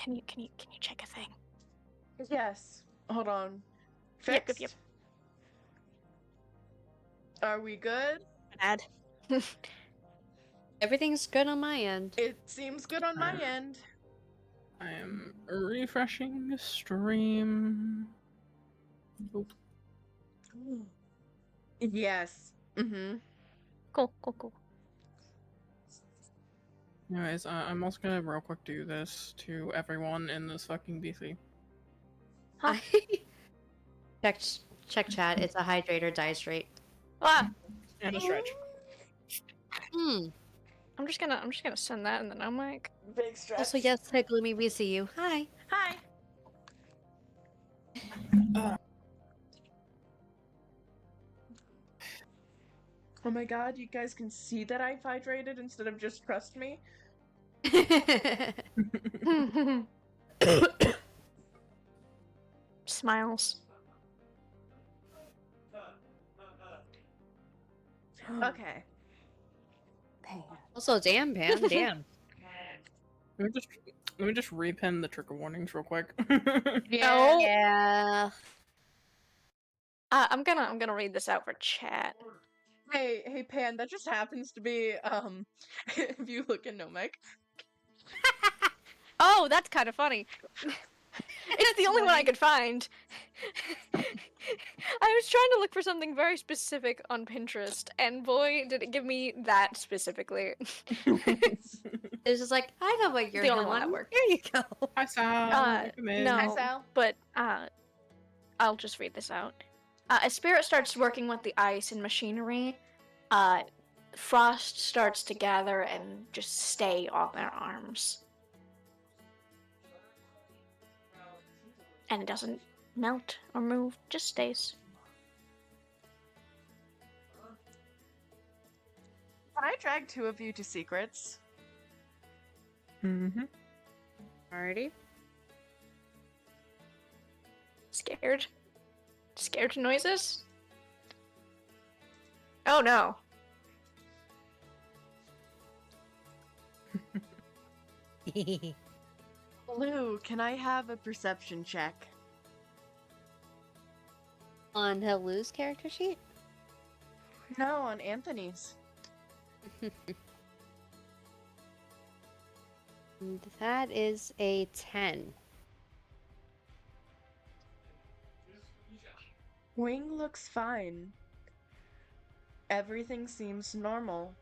Can you check a thing? Yes. Hold on. Yep, Fixed? yep. Are we good? Bad. Everything's good on my end. It seems good on my end. I am refreshing the stream. Nope. Yes. Mm-hmm. Cool. Anyways, I'm also gonna real quick do this to everyone in this fucking BC. Huh? Check chat. It's a hydrator die straight. Ah, And a stretch. Hmm. I'm just gonna send that, and then I'm like, Big stretch. Also, yes, hi, Gloomy, we see you. Hi. Hi. Oh my god, you guys can see that I've hydrated instead of just trust me? smiles. Okay. Also, damn, Pam, damn. Let me just repin the trigger warnings real quick. Yeah. Yeah. I'm gonna read this out for chat. Hey, Pan, that just happens to be, if you look in Nomek. Oh, that's kind of funny. It's the only one I could find. I was trying to look for something very specific on Pinterest, and boy, did it give me that specifically. It's just like, I know what you're The only doing. one that worked. Here you go. Hi, Sal. Welcome in. no. Hi, Sal. But I'll just read this out. As Spirit starts working with the ice and machinery, frost starts to gather and just stay on their arms. And it doesn't melt or move, just stays. Can I drag two of you to secrets? Mm-hmm. Alrighty. Scared? Scared to noises? Oh no. Blue, can I have a perception check? On Hellu's character sheet? No, on Anthony's. And that is a 10. Wing looks fine. Everything seems normal.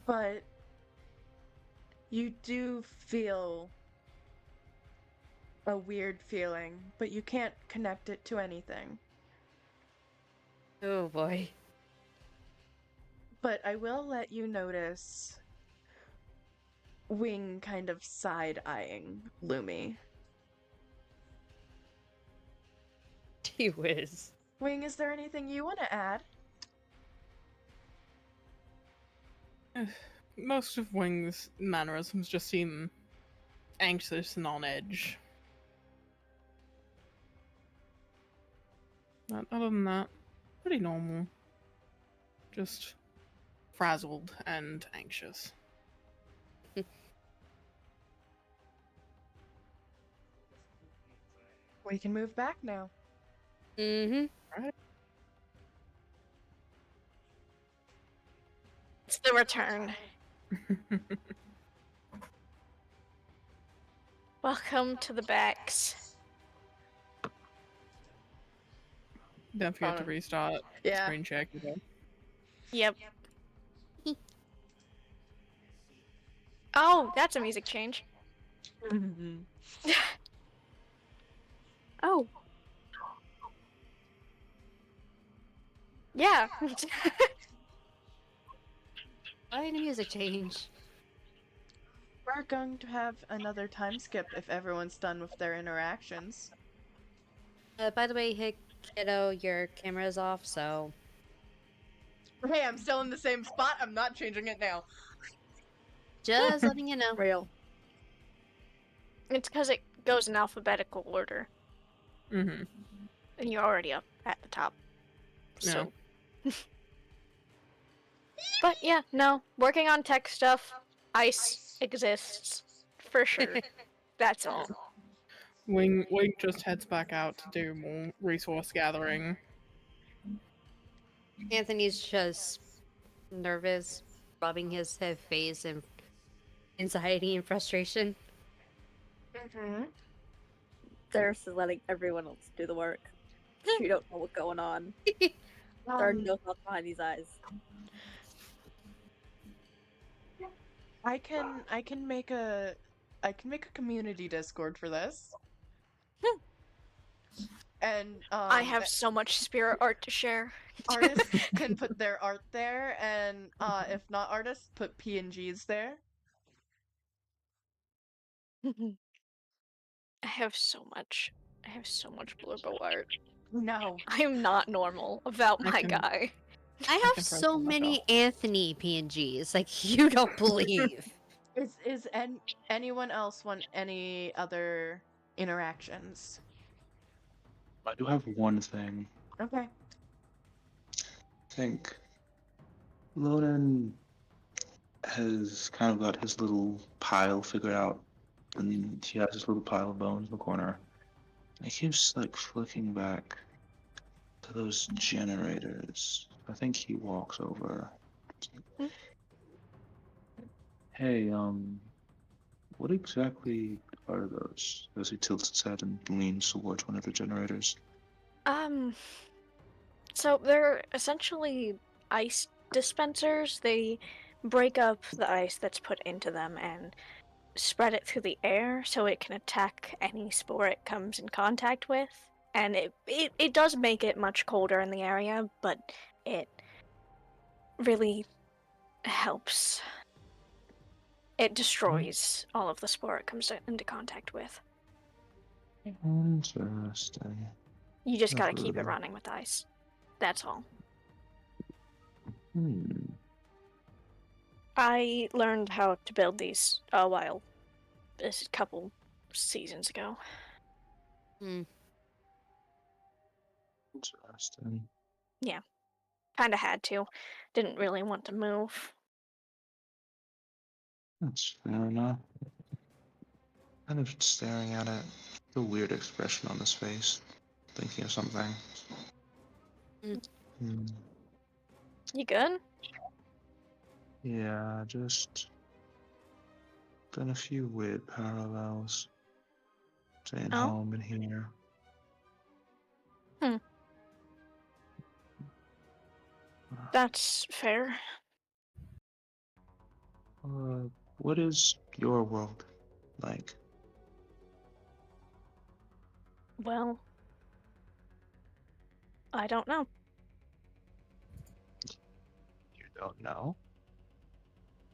But you do feel a weird feeling, but you can't connect it to anything. Oh boy. But I will let you notice Wing kind of side-eyeing Lumi. Gee whiz. Wing, is there anything you want to add? Most of Wing's mannerisms just seem anxious and on edge. Other than that, pretty normal. Just frazzled and anxious. We can move back now. Mm-hmm. It's the return. Welcome to the backs. Don't forget to restart. Yeah. Screen check. You know. Yep. Oh, that's a music change. Oh. Yeah. Why a music change? We're going to have another time skip if everyone's done with their interactions. By the way, kiddo, your camera's off, so... Hey, I'm still in the same spot. I'm not changing it now. Just letting you know. Real. It's because it goes in alphabetical order. Mm-hmm. And you're already up at the top. So. But yeah, no, working on tech stuff, ice exists for sure. That's all. Wing just heads back out to do more resource gathering. Anthony's just nervous, rubbing his head face in anxiety and frustration. There's letting everyone else do the work. You don't know what's going on. There are Um, no thoughts behind these eyes. I can make a community Discord for this. And I have so much spirit art to share. artists can put their art there, and if not artists, put PNGs there. I have so much blurbo art. No. I am not normal about I my can- guy. I can have throw so some many myself. Anthony PNGs, like you don't believe. Anyone else want any other interactions? I do have one thing. Okay. I think Loden has kind of got his little pile figured out, and he has his little pile of bones in the corner. And he keeps like flicking back to those generators. I think he walks over. Hmm? Hey, what exactly are those? As he tilts his head and leans towards one of the generators. So they're essentially ice dispensers. They break up the ice that's put into them and spread it through the air so it can attack any spore it comes in contact with. And it does make it much colder in the area, but it really helps. It destroys all of the spore it comes into contact with. Interesting. You just gotta Never keep it really- running with ice. That's all. I learned how to build these this couple seasons ago. Interesting. Kinda had to. Didn't really want to move. That's fair enough. Kind of staring at it. The weird expression on his face. Thinking of something. Hmm. You good? Yeah, just been a few weird parallels. Staying Oh? home and here. That's fair. What is your world like? Well, I don't know. You don't know?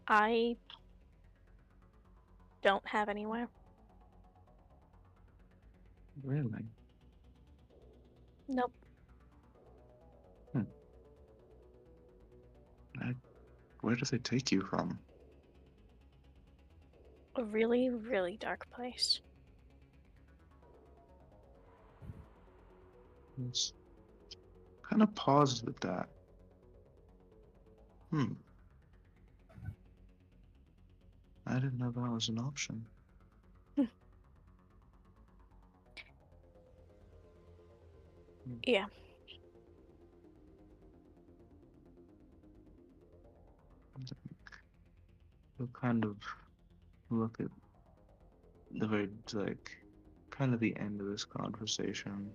I don't have anywhere. Really? Nope. Where do they take you from? A really, really dark place. It's kind of paused with that. I didn't know that was an option. Yeah. You'll kind of look at the very, like, kind of the end of this conversation.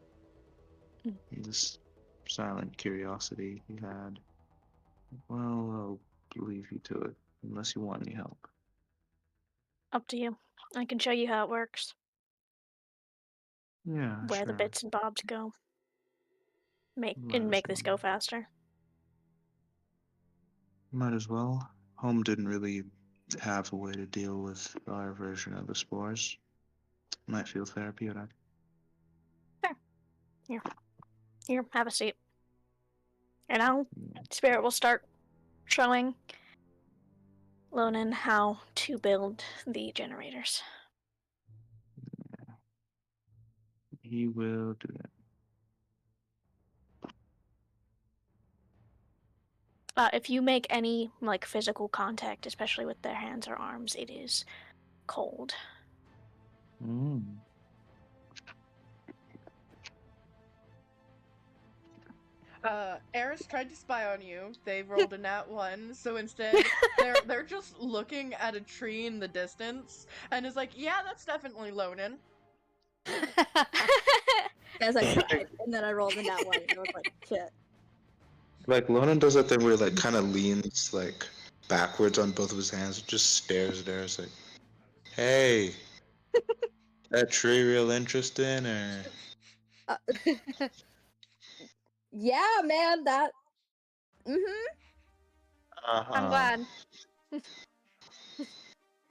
This silent curiosity he had. Well, I'll leave you to it, unless you want any help. Up to you. I can show you how it works. Yeah, Where the sure. bits and bobs go. Make Might this as go well. faster. Might as well. Home didn't really have a way to deal with our version of the spores. Might feel therapeutic. Here, have a seat. And now, Yeah. Spirit will start showing Lonan how to build the generators. He will do that. If you make any like physical contact, especially with their hands or arms, it is cold. Mm. Eris tried to spy on you. They rolled a nat 1, so instead they're just looking at a tree in the distance and is like, yeah, that's definitely Lonan. As I tried, and then I rolled in that one, and I was like, shit. Like Lonan does that thing where he like kind of leans like backwards on both of his hands, and just stares at Eris like, "Hey, that tree real interesting?" Or Yeah, man, that. Mm-hmm. I'm glad.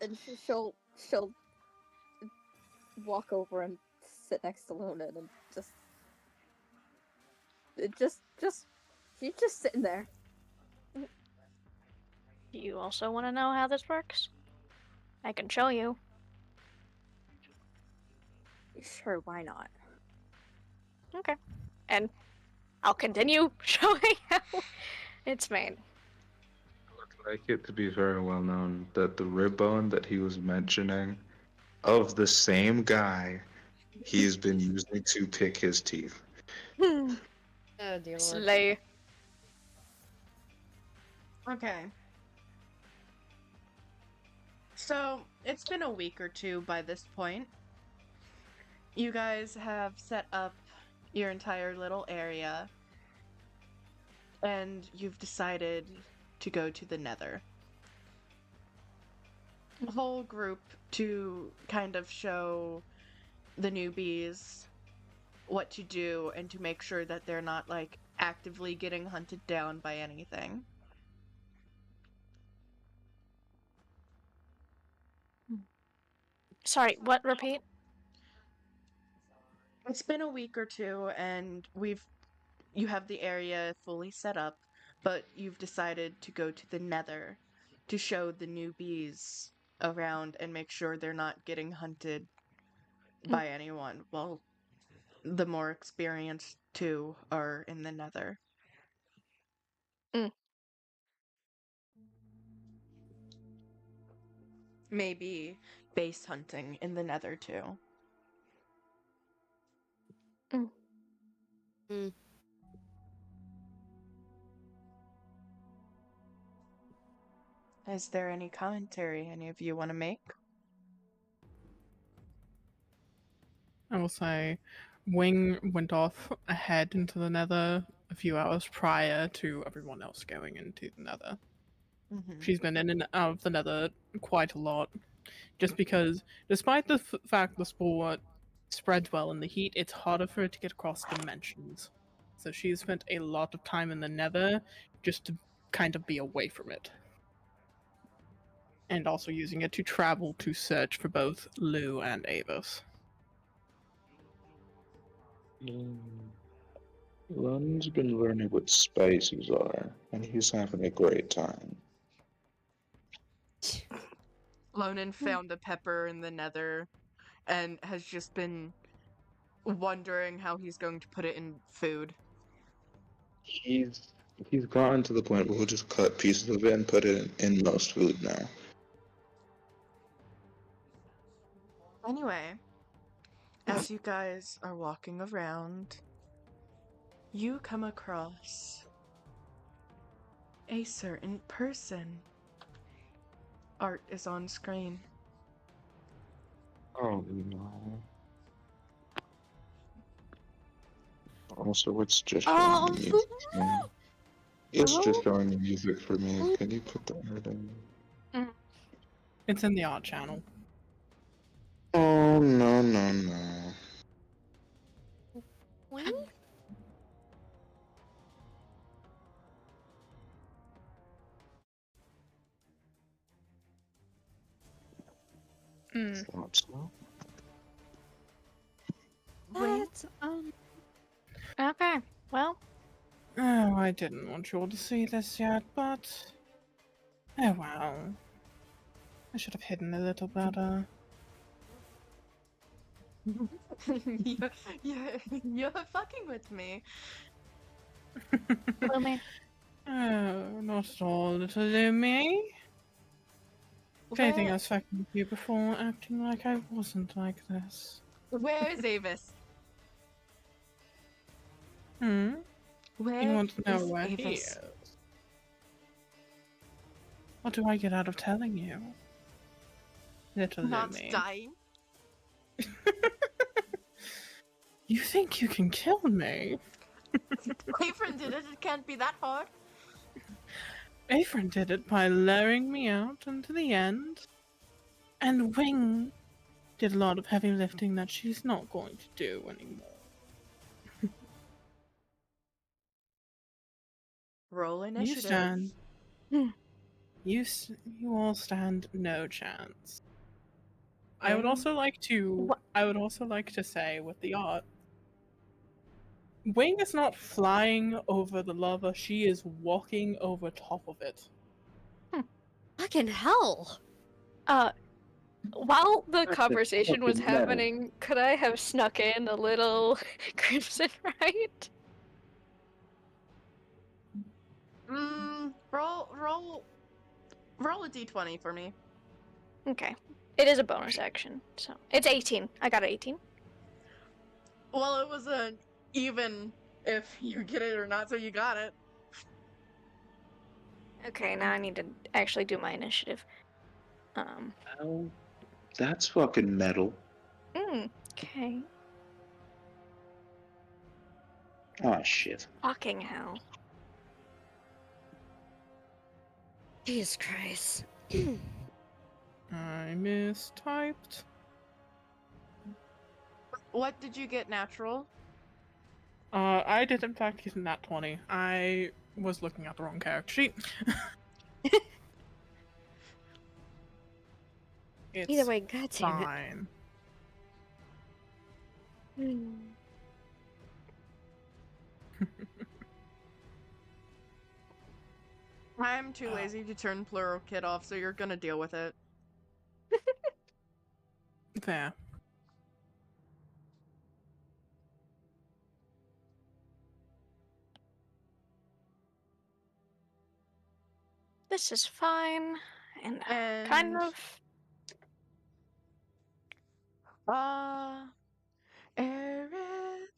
And she'll walk over and sit next to Luna and she's just sitting there. Do you also want to know how this works? I can show you. Sure, why not? Okay. And I'll continue showing how it's made. I'd like it to be very well known that the rib bone that he was mentioning of the same guy he's been using to pick his teeth. Oh dear lord. Slay. Okay. So, it's been a week or two by this point. You guys have set up your entire little area, and you've decided to go to the Nether. The whole group to kind of show the newbies what to do and to make sure that they're not, like, actively getting hunted down by anything. Sorry, what? Repeat? It's been a week or two, and you have the area fully set up, but you've decided to go to the Nether to show the newbies around and make sure they're not getting hunted by anyone, while the more experienced two are in the Nether. Mm. Maybe base hunting in the Nether too. Hmm. Is there any commentary any of you want to make? I will say, Wing went off ahead into the Nether a few hours prior to everyone else going into the Nether. Mm-hmm. She's been in and out of the Nether quite a lot, just because, despite the fact the spore spreads well in the heat, it's harder for it to get across dimensions. So she's spent a lot of time in the Nether just to kind of be away from it. And also using it to travel to search for both Lou and Avis. Lun's been learning what spices are, and he's having a great time. Lonan found a pepper in the Nether and has just been wondering how he's going to put it in food. He's gotten to the point where he'll just cut pieces of it and put it in most food now. Anyway, as you guys are walking around, you come across a certain person. Art is on screen. Oh no. Also, it's just showing the music for me. It's just showing the music for me. Can you put the art in? It's in the art channel. Oh no no no. What? Thought so. What? Okay, well, Oh, I didn't want you all to see this yet, but... Oh well. I should have hidden a little better. you're fucking with me. Lumi, Oh, not at all, little Lumi. If anything, I Where, was fucking with you before, acting like I wasn't like this. where is Avis? Hmm? Where You want to know is where he Avis? is? What do I get out of telling you? Little Not Lumi. dying. You think you can kill me? Boyfriend did it. It can't be that hard. Afrin did it by luring me out into the end. And Wing did a lot of heavy lifting that she's not going to do anymore. Roll You initiative. stand. You all stand no chance. I would Wing? also like to. Wha- I would also like to say with the art, Wing is not flying over the lava; she is walking over top of it. Fucking hell. While the That's a conversation was fucking metal. happening, could I have snuck in a little Crimson Right? Roll a d20 for me. Okay. It is a bonus action, so it's 18. I got 18. Well, it was a even if you get it or not, so you got it. Okay, now I need to actually do my initiative. Well, that's fucking metal. Okay. Ah, shit. Fucking hell. Jesus Christ. I mistyped. What did you get natural? I did in fact get a nat 20. I was looking at the wrong character sheet. It's Either way, goddamn it. fine. I'm too lazy to turn plural kid off, so you're gonna deal with it. There. This is fine. And And kind of. Aerith.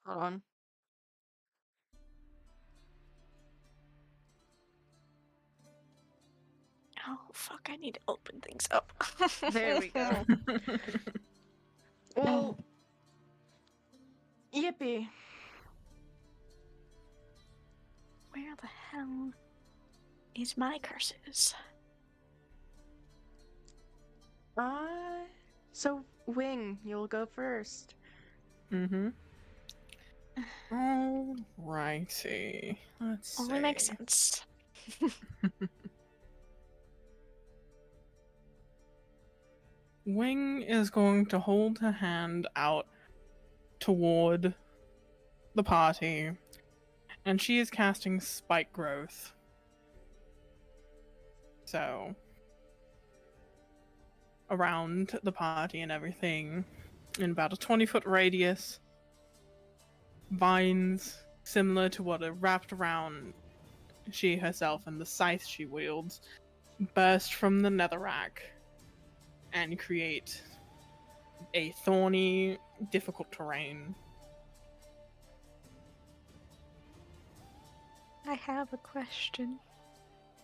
Hold on. Oh, fuck, I need to open things up. There we go. Well, yippee. Where the hell is my curses? So Wing, you'll go first. Mm-hmm. Alrighty. Let's Only makes see. sense. Wing is going to hold her hand out toward the party, and she is casting Spike Growth. So, around the party and everything, in about a 20-foot radius, vines similar to what are wrapped around she herself and the scythe she wields burst from the netherrack and create a thorny, difficult terrain. I have a question.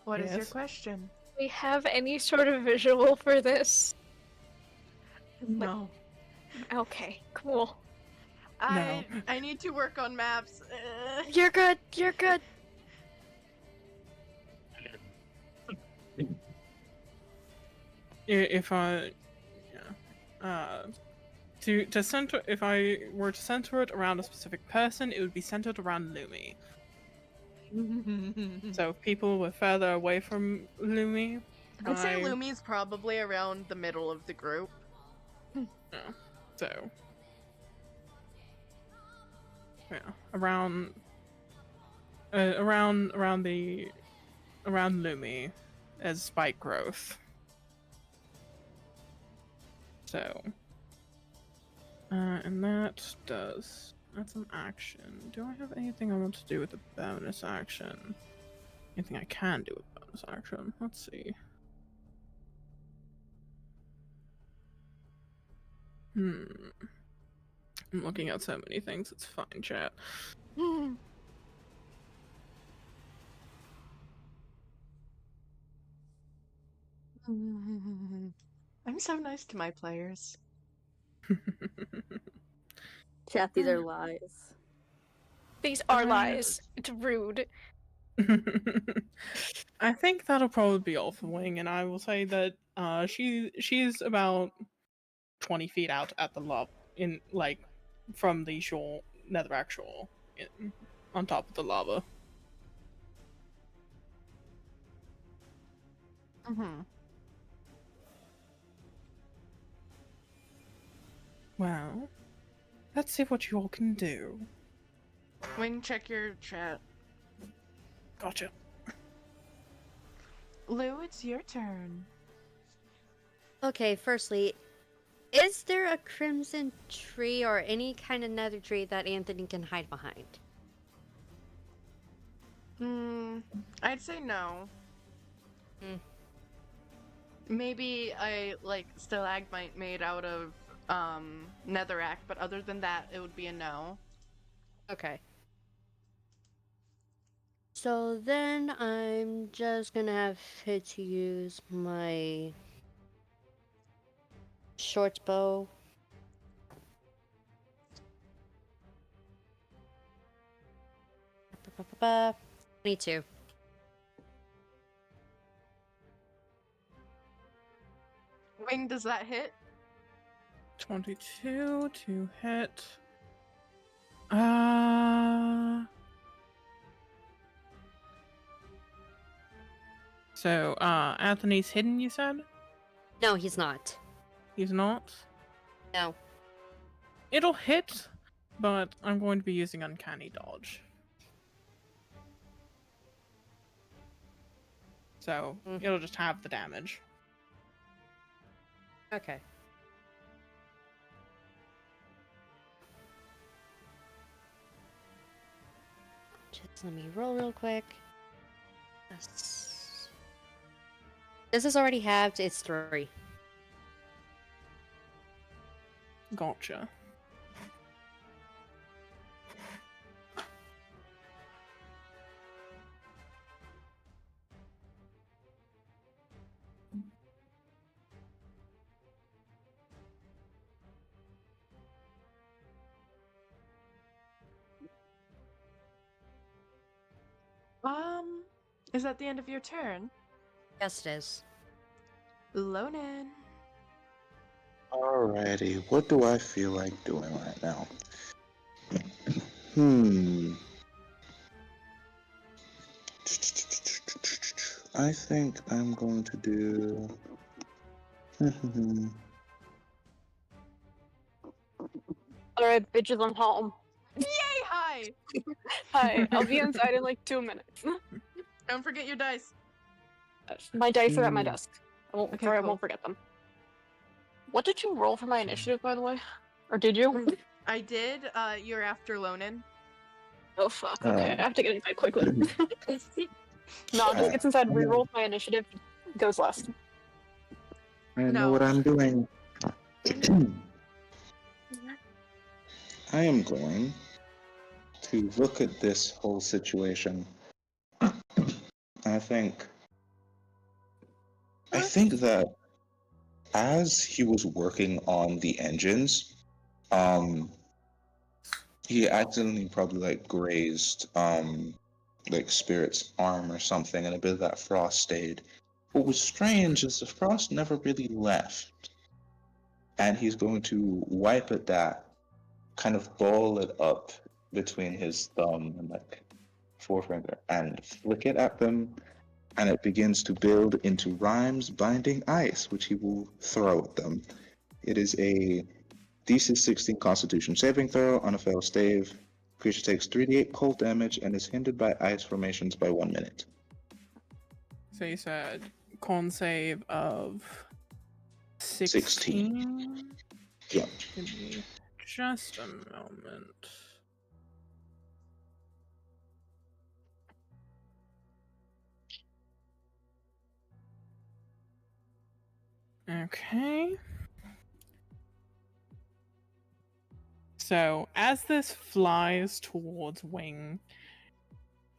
What is your Yes? question? Do we have any sort of visual for this? No. Okay, cool. I need to work on maps. You're good, you're good. If I, to center, if I were to center it around a specific person, it would be centered around Lumi. So if people were further away from Lumi, I'd say Lumi's probably around the middle of the group. So yeah, around the around Lumi as spike growth. So, and that's an action. Do I have anything I want to do with a bonus action? Anything I can do with bonus action? Let's see. I'm looking at so many things. It's fine, chat. I'm so nice to my players. Chat, these are lies. These are lies. It's rude. I think that'll probably be all for Wing, and I will say that she's about 20 feet out at the lava, in like from the shore, Netherrack shore, on top of the lava. Well, let's see what you all can do. Wing, check your chat. Gotcha. Lou, it's your turn. Okay, firstly, is there a crimson tree or any kind of nether tree that Anthony can hide behind? I'd say no. Hmm. Maybe a stalagmite made out of netherrack, but other than that, it would be a no. Okay. So then I'm just gonna have to use my short bow. Ba-ba-ba-ba. 22. Wing, does that hit? 22 to hit. So, Anthony's hidden, you said? No, he's not. He's not? No. It'll hit, but I'm going to be using Uncanny Dodge. So, it'll just have the damage. Okay. Just let me roll real quick. This is already halved, it's 3. Gotcha. Is that the end of your turn? Yes, it is. Lonan. Alrighty, what do I feel like doing right now? I think I'm going to do. Alright, bitches, I'm home. Yay! Hi. Hi, I'll be inside in like 2 minutes. Don't forget your dice. My dice are at my desk. I won't, Okay, sorry, I cool. won't forget them. What did you roll for my initiative, by the way? Or did you? I did. You're after Lonan. Oh fuck, okay, I have to get inside quickly. No, just gets inside, reroll my initiative, goes last. I know No. what I'm doing. I am going to look at this whole situation. I think that as he was working on the engines, he accidentally probably grazed Spirit's arm or something, and a bit of that frost stayed. What was strange is the frost never really left, and he's going to wipe at that, kind of ball it up between his thumb and forefinger, and flick it at them, and it begins to build into Rhyme's Binding Ice, which he will throw at them. It is a DC 16 Constitution saving throw. On a failed save, creature takes 3d8 cold damage and is hindered by ice formations by 1 minute. So you said con save of 16? Yeah. Give me just a moment. Okay. So as this flies towards Wing,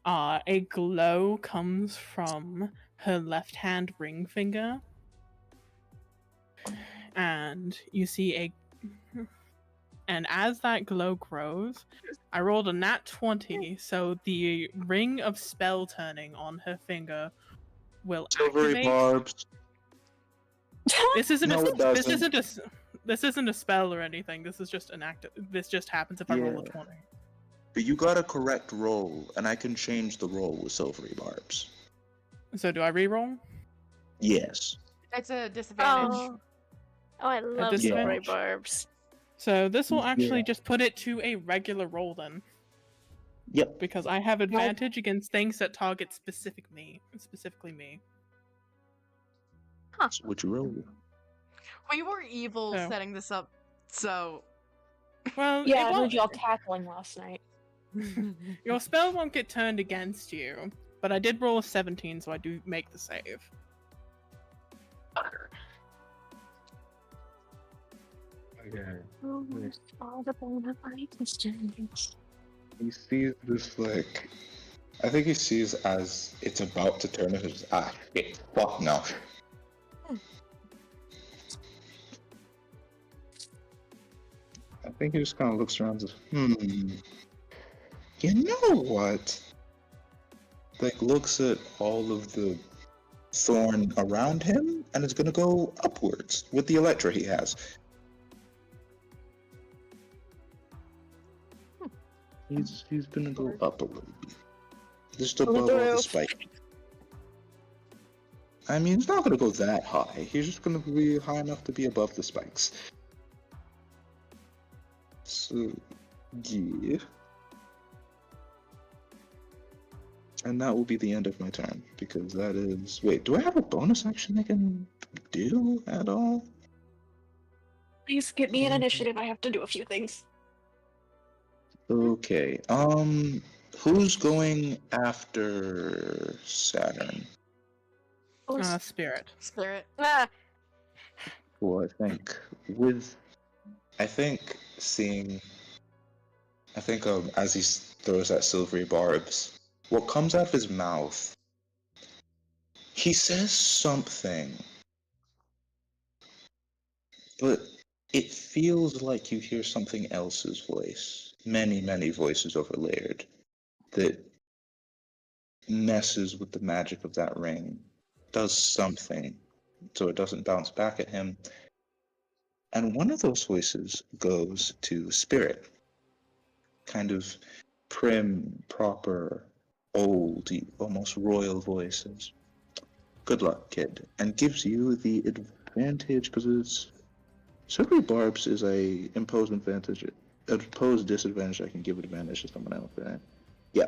a glow comes from her left hand ring finger, and you see and as that glow grows, I rolled a nat 20, so the ring of spell turning on her finger will Silvery activate. barbs. This isn't No, it doesn't. this isn't a spell or anything. This is just an act. This just happens if I roll a Yeah. 20. But you got a correct roll, and I can change the roll with silvery barbs. So do I reroll? Yes. It's a disadvantage. Oh, I love disadvantage? silvery barbs. So this will actually Yeah. just put it to a regular roll then, Yep. because I have advantage against things that target specifically me. So what you roll? We were evil Oh. setting this up, so Well, Yeah, it I won't- heard y'all cackling last night. your spell won't get turned against you, but I did roll a 17, so I do make the save. Okay. All the bona fides. He sees this like. I think he sees as it's about to turn into shit, fuck no. I think he just kind of looks around and says, you know what? Like, looks at all of the thorn around him, and it's gonna go upwards with the Electra he has. He's gonna go up a little bit. Just above all the spike. I mean, it's not gonna go that high. He's just gonna be high enough to be above the spikes. So, yeah. And that will be the end of my turn, because that is... Wait, do I have a bonus action I can do at all? Please get me an initiative. I have to do a few things. Okay, who's going after Saturn? Spirit. spirit. Ah, Well, I think as he throws that silvery barbs, what comes out of his mouth, he says something, but it feels like you hear something else's voice. Many, many voices overlayered that messes with the magic of that ring, does something so it doesn't bounce back at him. And one of those voices goes to Spirit. Kind of prim, proper, old, almost royal voices. Good luck, kid. And gives you the advantage, because it's... Silvery Barbs is a imposed disadvantage I can give advantage to someone else, right? Yeah.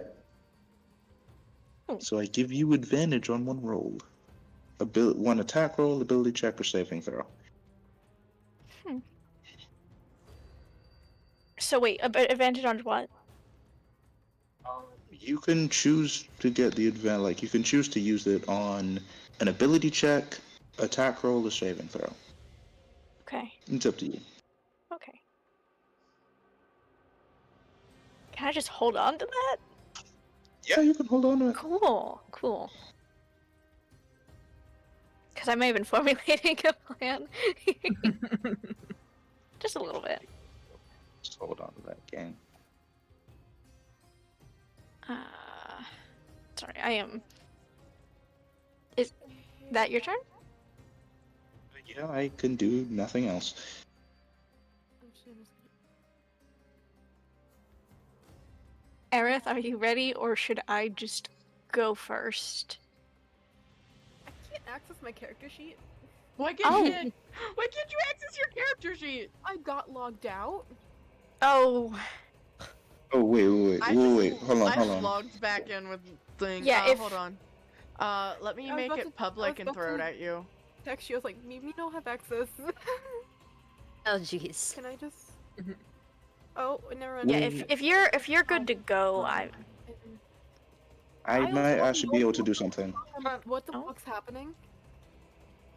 So I give you advantage on one roll. One attack roll, ability check, or saving throw. so wait, advantage on what? You can choose to get the advantage, like you can choose to use it on an ability check, attack roll, or saving throw. Okay. It's up to you. Okay. Can I just hold on to that? Yeah, you can hold on to it. Cool. Because I may have been formulating a plan. Just a little bit. Just hold on to that game. Sorry, I am. Is that your turn? Yeah, I can do nothing else. Aerith, are you ready, or should I just go first? I can't access my character sheet. Why can't you access your character sheet? I got logged out. Oh, Oh, wait. Hold I on. logged back in with thing. Yeah, Hold on. Let me I was make about it to- I public was and about throw it to- at you. Text you. I was like, me don't have access. Oh, jeez. Can I just? Mhm. Oh, never mind. Yeah, Wait. if you're good to go, I I also might don't actually know be able to what do the something. What the Oh. fuck's happening?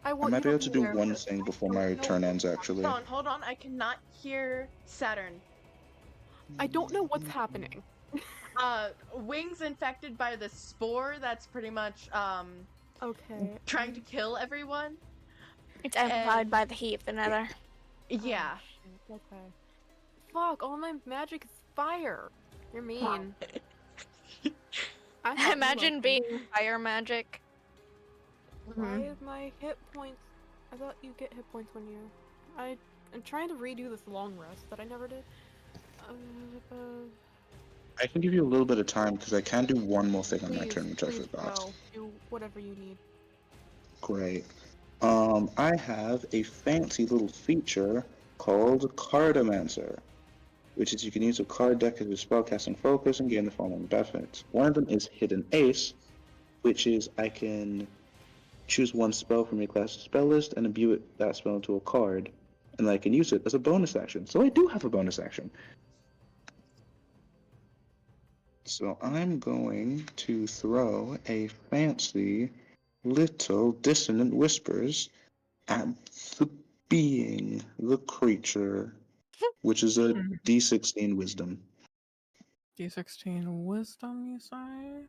I I want might you be able to to be do there, one but thing I before don't my know turn what- ends, actually. Hold on, I cannot hear Saturn. I don't know what's happening. Wings infected by the spore that's pretty much, Okay. trying to kill everyone. it's amplified And- by the heat of the nether. Yeah. Okay. Fuck! All my magic is fire. You're mean. I thought you Imagine liked being me. fire magic. Why is my hit points? I thought you get hit points when you. I'm trying to redo this long rest that I never did. I can give you a little bit of time because I can do one more thing on my Please, turn, which I please forgot. go. Do whatever you need. Great. I have a fancy little feature called Cardomancer, which is you can use a card deck as your spellcasting focus and gain the following benefits. One of them is Hidden Ace, which is I can choose one spell from your class's spell list and imbue that spell into a card, and I can use it as a bonus action. So I do have a bonus action. So I'm going to throw a fancy little dissonant whispers at the being, the creature, which is a D16 wisdom. D16 wisdom, you say?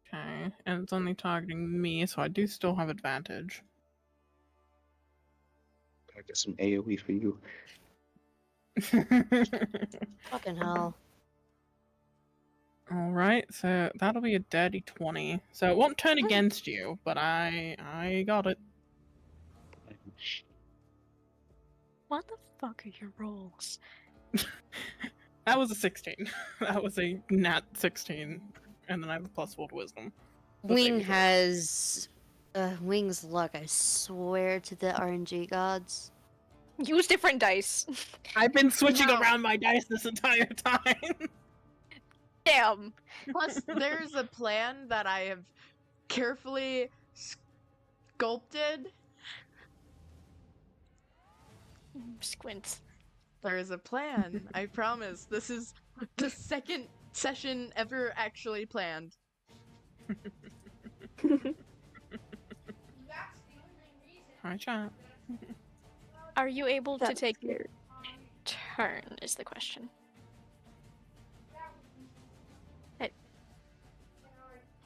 Okay, and it's only targeting me, so I do still have advantage. I get some AoE for you. Fucking hell. Alright, so that'll be a dirty 20. So it won't turn against you, but I got it. What the fuck are your rolls? That was a 16. That was a nat 16. And then I have a +4 to wisdom. The Wing saving throw. has Wing's luck, I swear to the RNG gods. Use different dice. I've been switching No. around my dice this entire time. Damn. Plus, there's a plan that I have carefully sculpted. Squints. There is a plan. I promise. This is the second session ever actually planned. Hi, chat. Are you able to That's take your scary. turn? Is the question.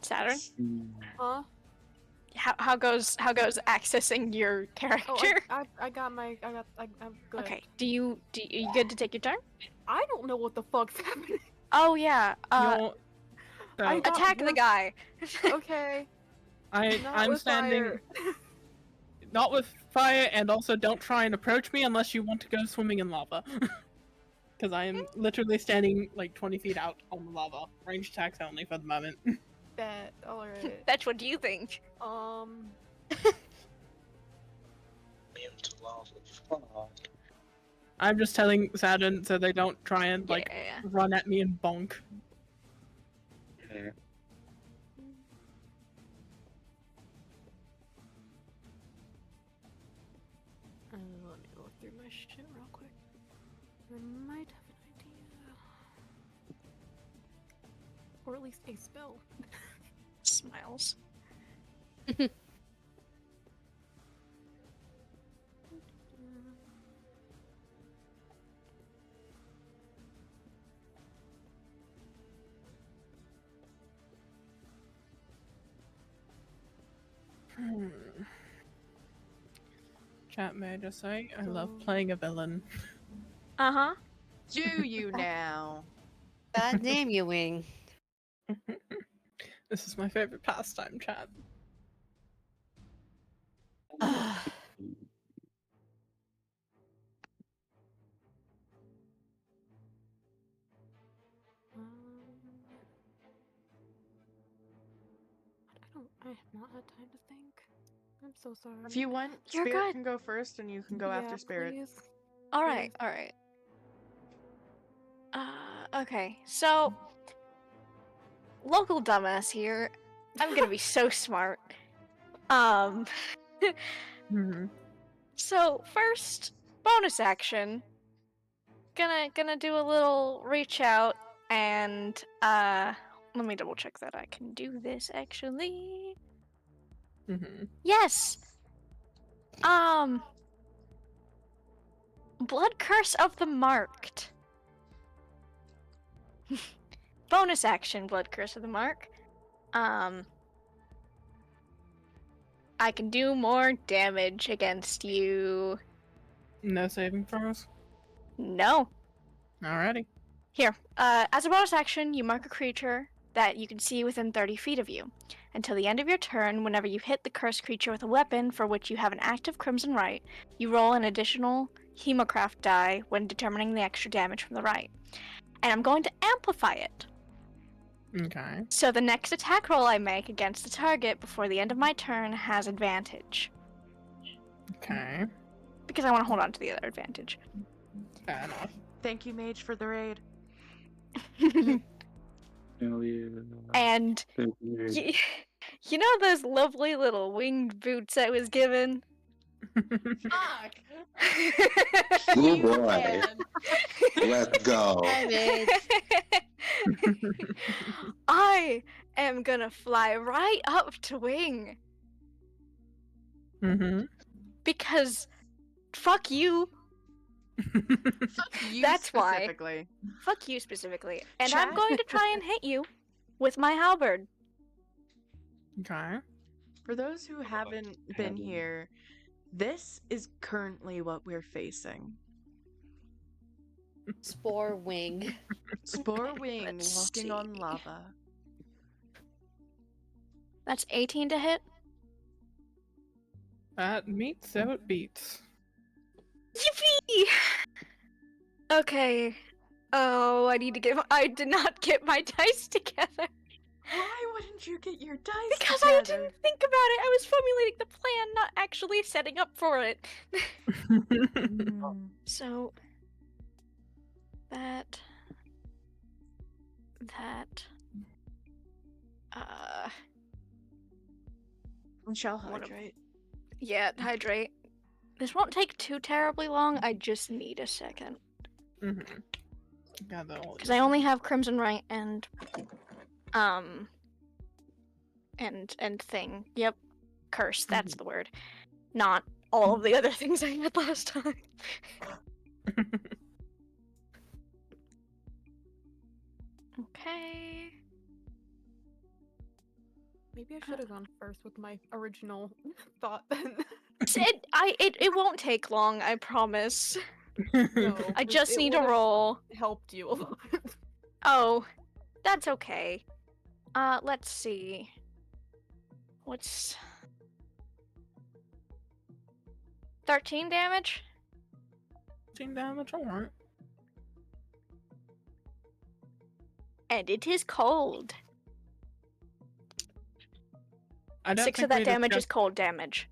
Saturn, Huh? how goes accessing your character? Oh, I got my. I'm good. Okay. Do you good to take your turn? I don't know what the fuck's happening. Oh yeah. You're- so, I got Attack the work- guy. Okay. Not I'm with standing fire. not with fire, and also don't try and approach me unless you want to go swimming in lava. Because I am literally standing like 20 feet out on the lava. Range attacks only for the moment. That. All right. That's what you think. I'm just telling Saturn so they don't try and like Yeah. run at me and bonk. Yeah. Let me look through my shit real quick. I might have an idea, or at least a spell. Smiles. Chat may I just say, I love playing a villain. Uh huh. Do you now? God damn you, Wing. This is my favorite pastime, chat. I have not had time to think. I'm so sorry. If you want, You're Spirit good. can go first, and you can go after Spirit. Please. All right. Please. All right. Okay. So, local dumbass here I'm gonna be so smart. Um. Mhm. So first, bonus action. Gonna do a little reach out and let me double check that I can do this actually. Mhm. Yes. Blood Curse of the Marked. Bonus action, Blood Curse of the Mark. I can do more damage against you. No saving throws. No. Alrighty. Here, as a bonus action, you mark a creature that you can see within 30 feet of you. Until the end of your turn, whenever you hit the cursed creature with a weapon for which you have an active Crimson Rite, you roll an additional Hemocraft die when determining the extra damage from the Rite. And I'm going to amplify it. Okay. So the next attack roll I make against the target before the end of my turn has advantage. Okay. Because I want to hold on to the other advantage. Fair enough. Thank you, Mage, for the raid. Hell yeah. And Thank you. you know those lovely little winged boots I was given? Fuck! Oh You boy. man. Let's go. I am gonna fly right up to Wing Mm-hmm. because fuck you. Fuck you That's why. specifically. Fuck you specifically. And I'm Chat? going to try and hit you with my halberd. Okay. For those who haven't been here, this is currently what we're facing. Spore Wing. Spore Wing Let's walking on see. lava. That's 18 to hit. That meets, so it beats. Yippee! Okay. Oh, I did not get my dice together. Why wouldn't you get your dice Because I together? didn't think about it. I was formulating the plan, not actually setting up for it. So that Shall What a- hydrate. yeah, hydrate. This won't take too terribly long. I just need a second. Mm-hmm. Gather all Because I only have Crimson Rite and thing. Yep. Curse, that's the word. Not all of the other things I had last time. Okay. Maybe I should have gone first with my original thought then. It won't take long, I promise. No, I 'cause just it need a would've roll. helped you a lot. Oh, that's okay. Let's see. What's 13 damage? 15 damage, alright. And it is cold. I don't 6 think of that we damage is discussed- cold damage.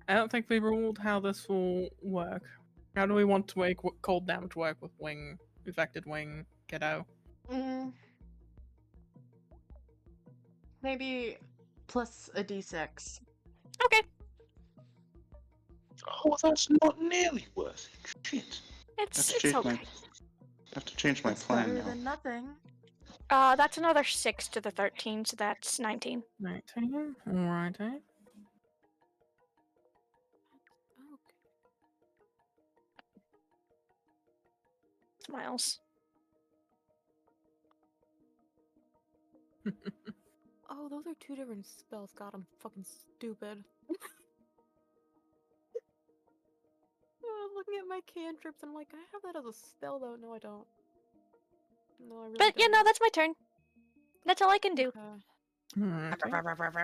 I don't think we ruled how this will work. How do we want to make cold damage work with wing, infected wing, kiddo? Maybe plus a d6. Okay. Oh, that's not nearly worth it. Shit. It's change okay. I have to change my It's plan better now. than nothing. That's another 6 to the 13, so that's 19. 19, alrighty. Smiles. Oh, those are two different spells. God, I'm fucking stupid. Looking at my cantrips, I'm like, I have that as a spell though. No, I don't. No, I really But, don't. that's my turn. That's all I can do. Alrighty.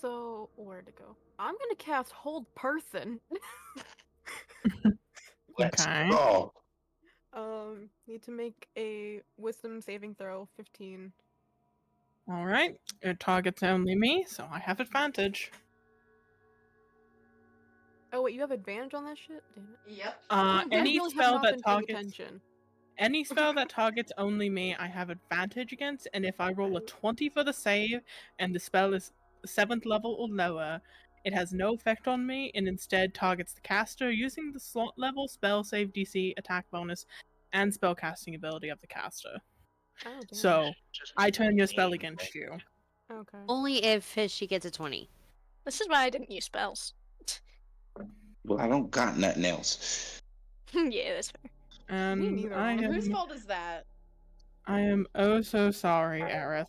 So, where to go? I'm gonna cast Hold Person. Let's Okay. go. Need to make a Wisdom saving throw, 15. Alright. It targets only me, so I have advantage. Oh wait, you have advantage on that shit? Damn it. Yep. I Any really have spell not that been paying targets attention. Any spell that targets only me, I have advantage against, and if I roll a 20 for the save and the spell is 7th level or lower, it has no effect on me and instead targets the caster using the slot level, spell save DC, attack bonus, and spellcasting ability of the caster. Oh, damn. So, I turn your spell against you. Okay. Only if she gets a 20. This is why I didn't use spells. Well, I don't got nothing else. Yeah, that's fair. And neither, I honestly. Whose am, fault is that? I am oh so sorry, Aerith,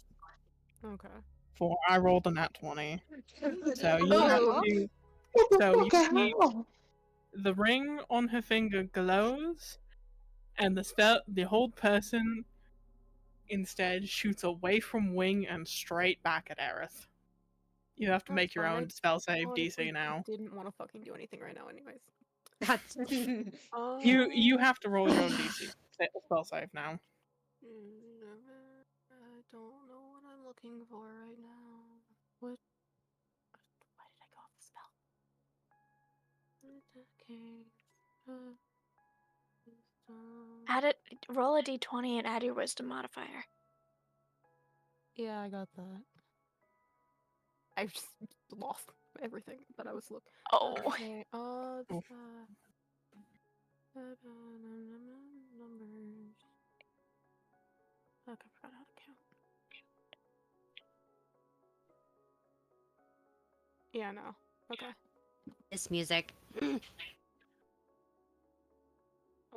Okay. for I rolled a nat 20. So you Oh. have to. So you Fuck see, hell? the ring on her finger glows, and the whole person instead shoots away from Wing and straight back at Aerith. You have to That's make your fine. own spell save Honestly, DC now. didn't want to fucking do anything right now, anyways. That's You have to roll your own DC spell save now. I don't know what I'm looking for right now. What? Why did I go off the spell? Okay. Add it. Roll a d20 and add your wisdom modifier. Yeah, I got that. I just lost everything that I was looking. Oh. Okay. Oof. Numbers. Okay, I forgot how to count. Yeah, no. Okay. this music.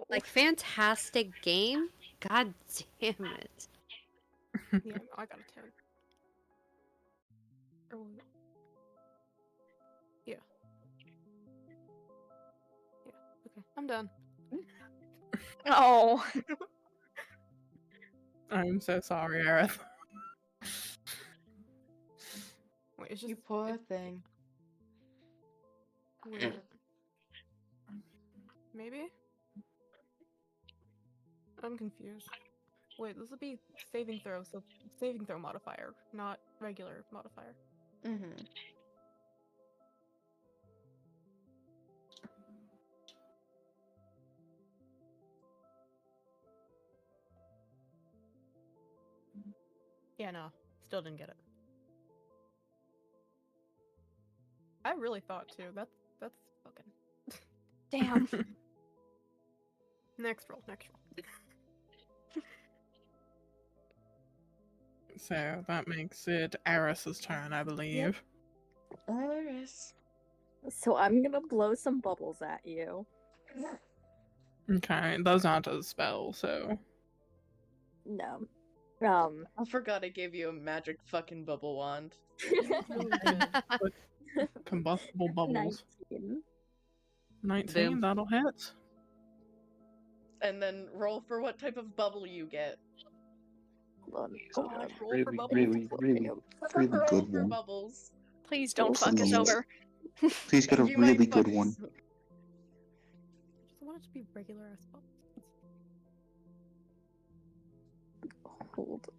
Like, fantastic game? God damn it. Yeah, no, I got a 10. Or was it- Yeah. Yeah. Okay, I'm done. Oh. I'm so sorry, Aerith. Wait, it's just You poor thing. wait. Maybe? I'm confused. Wait, this would be saving throw, so saving throw modifier, not regular modifier. Mm-hmm. Yeah, no. Still didn't get it. I really thought too. That's fucking Damn. next roll, next roll. So that makes it Aerith's turn, I believe. Iris. So I'm gonna blow some bubbles at you. Okay, those aren't a spell, so. No. I forgot I gave you a magic fucking bubble wand. Combustible bubbles. 19. 19, Boom. that'll hit. And then roll for what type of bubble you get. Hold on. Roll for Really, bubbles. really, really, really Roll good for one. bubbles. Please don't Roll fuck us for over. Please get a You might really fuck good one. us- I just want it to be regular as bubbles.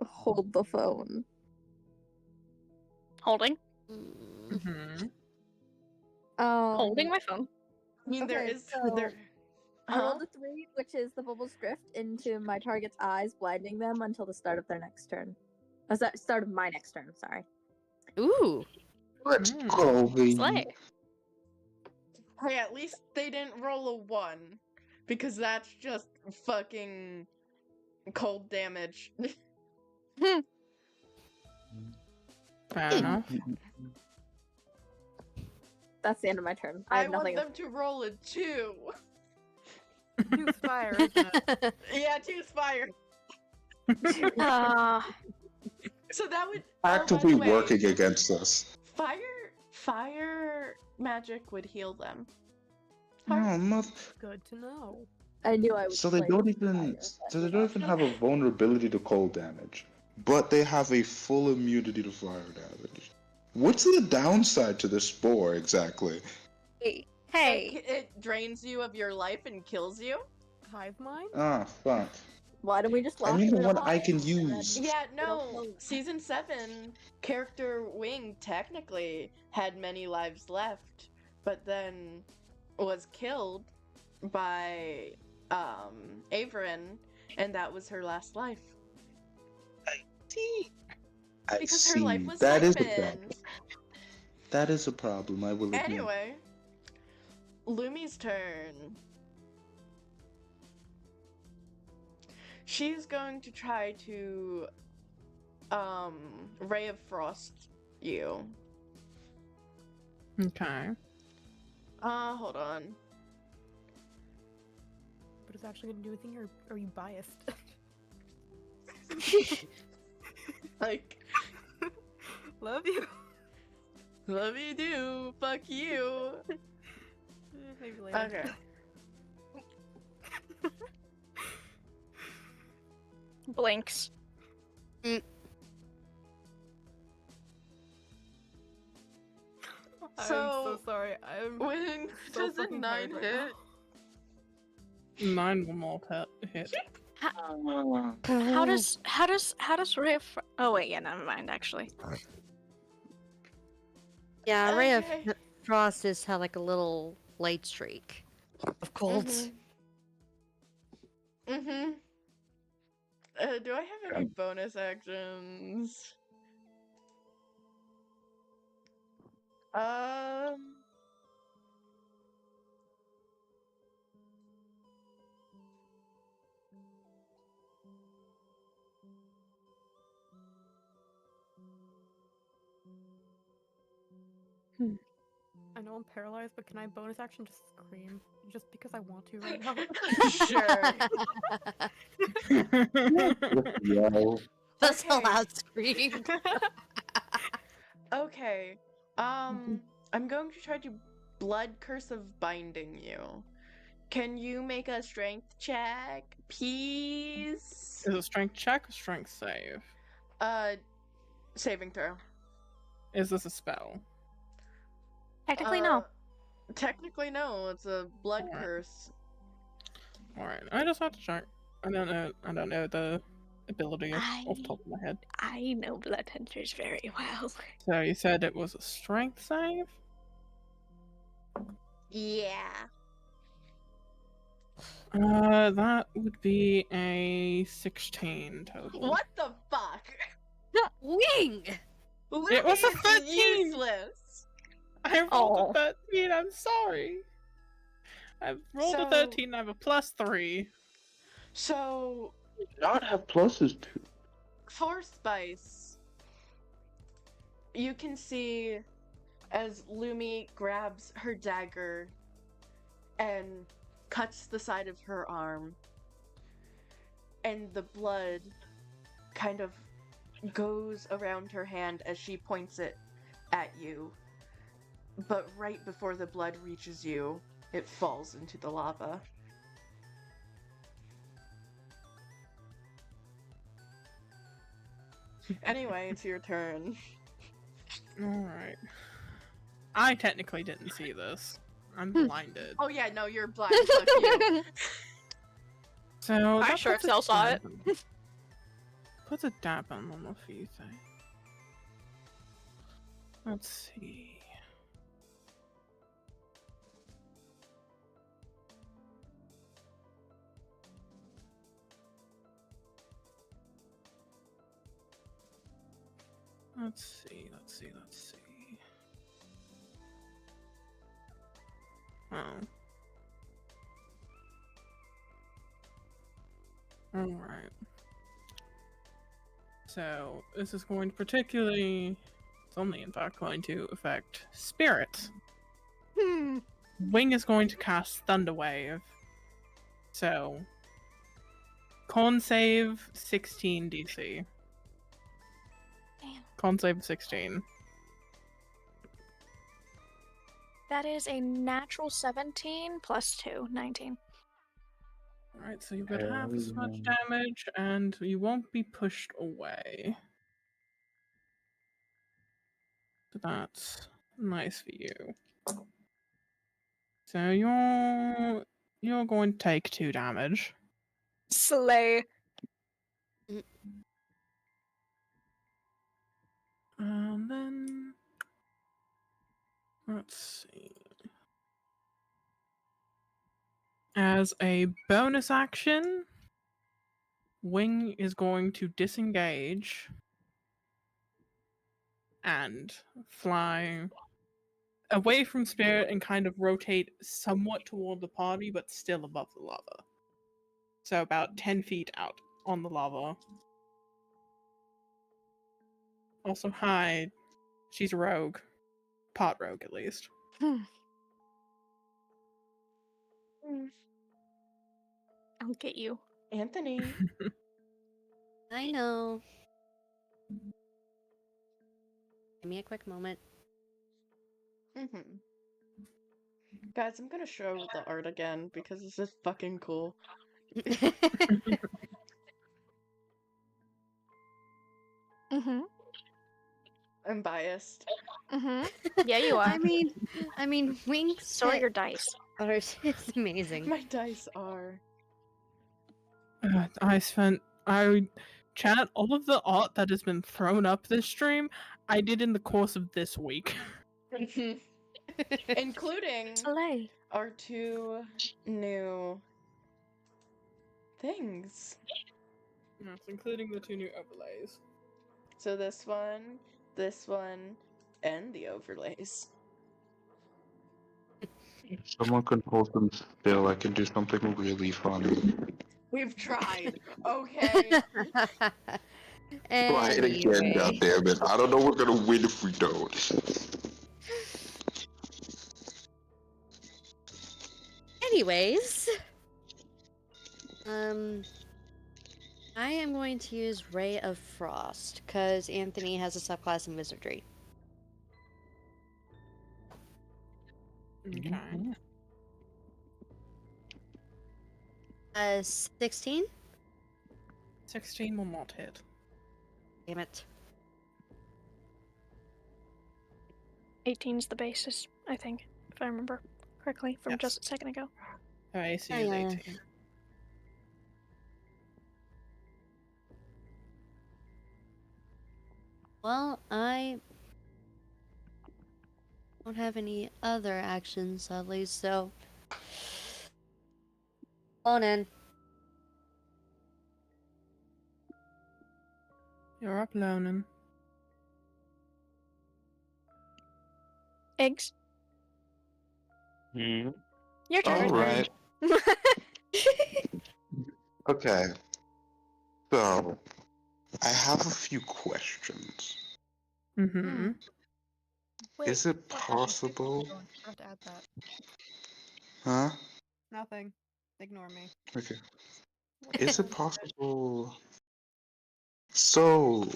Hold the phone. Holding. Mm-hmm. Holding my phone. I mean, there Okay, is so- there. I rolled a 3, which is the bubbles drift into my target's eyes, blinding them until the start of their next turn. Start of my next turn, sorry. Ooh. Let's Mm. go, baby. Slay. Hey, at least they didn't roll a 1. Because that's just fucking cold damage. Fair enough. That's the end of my turn. I I have want nothing them to roll a 2. Two's fire, isn't it? Yeah, 2's fire. So that would by Actively the way, working against us. Fire magic would heal them. Oh, mother. Good to know. I knew I was So they don't even. So they don't even have a vulnerability to cold damage, but they have a full immunity to fire damage. What's the downside to this spore exactly? Hey. It drains you of your life and kills you. Hive mind? Ah, fuck. Why don't we just I lock need them in a one I box can and then- use. Yeah, don't no. know. Season 7, character Wing technically had many lives left, but then was killed by Averin, and that was her last life. See, I Because her life see. was That is a siphoned. problem. That is a problem. I will admit. Anyway, Lumi's turn. She's going to try to Ray of Frost you. Okay. Hold on. But it's actually gonna do anything, or are you biased? Like, Love you. love you do. Fuck you. Maybe later. Okay. Blinks. I'm So, so sorry. I'm When so does a fucking 9 tired right hit? now. 9 will not hit. How does Ray of Oh wait, yeah, never mind. Actually, Yeah, Ray of Okay. Frost is had like a little light streak of cold. Mm-hmm. Do I have any bonus actions? I know I'm paralyzed, but can I bonus action just scream? Just because I want to right now. Sure. Yell. That's a Okay. loud scream. Okay. I'm going to try to blood curse of binding you. Can you make a strength check, please? Is it strength check or strength save? Saving throw. Is this a spell? technically no. Technically no, it's a blood Alright. curse. Alright, I just have to check. I don't know the ability off the top of my head. I know blood hunters very well. So you said it was a strength save? Yeah. That would be a 16 total. What the fuck? Wing! It was a Lumi's 13! Useless. I rolled Oh. a 13, I'm sorry. I rolled a So- 13, I have a +3. So, You do not have pluses to. for Spice, you can see as Lumi grabs her dagger and cuts the side of her arm, and the blood kind of goes around her hand as she points it at you. But right before the blood reaches you, it falls into the lava. Anyway, it's your turn. Alright. I technically didn't see this. I'm blinded. Oh yeah, no, you're blind. Fuck you. So I that sure puts a Excel saw it. dampen- Puts a dampen on a few things. Let's see. Let's see. Oh. Alright. So, this is going to particularly. It's only, in fact, going to affect Spirit. Wing is going to cast Thunder Wave. So, con save 16 DC. Damn. Con save 16. That is a natural 17 plus 2, 19. Alright, so you've got half as much damage, and you won't be pushed away. So that's nice for you. So you're going to take 2 damage. Slay. And then let's see. As a bonus action, Wing is going to disengage and fly away from Spirit and kind of rotate somewhat toward the party, but still above the lava. So about 10 feet out on the lava. Also, hi. She's a rogue. Pot rogue, at least. I'll get you. Anthony. I know. Give me a quick moment. Guys, I'm gonna show the art again because this is fucking cool. Mm-hmm. I'm biased. Mm-hmm. Yeah, you are. I mean, Wings. So are your dice. Art is amazing. My dice are. Chat, all of the art that has been thrown up this stream, I did in the course of this week. Including Slay. our 2 new things. Yes, including the 2 new overlays. So this one, and the overlays. If someone can hold them still, I can do something really funny. We've tried. Okay. Try it again, Anyway. goddammit. I don't know we're gonna win if we don't. Anyways, I am going to use Ray of Frost because Anthony has a subclass in Wizardry. Okay. 16. 16 will not hit. Damn it. 18's the basis, I think, if I remember correctly from Yes. just a second ago. Her AC Oh, is yeah. 18. Well, I don't have any other actions, sadly, so. On in. You're up, Lonan. Eggs. Your turn. Alright. Okay. So, I have a few questions. Mm-hmm. Wait, Is it what the- possible? I forgot to add that. Huh? Nothing. Ignore me. Okay. Is it possible? So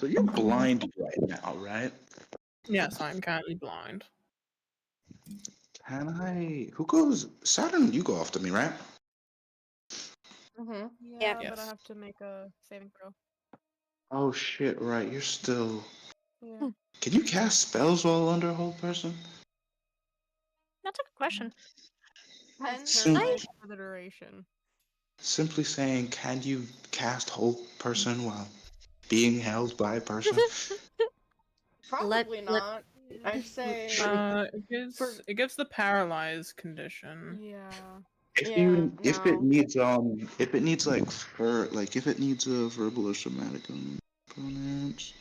you're blind right now, right? Yes, I'm currently blind. Can I? Who goes? Saturn, you go after me, right? Mm-hmm. Yeah, but I Yes. have to make a saving throw. Oh shit! Right, you're still. Yeah. Can you cast spells while under a whole person? That's a good question. And Soon- Paralyzed for the duration. Simply saying, can you cast whole person while being held by a person? probably let- not. I'd say It gives the paralyzed condition. Yeah. If Yeah, if it no. needs if it needs if it needs a verbal or somatic component.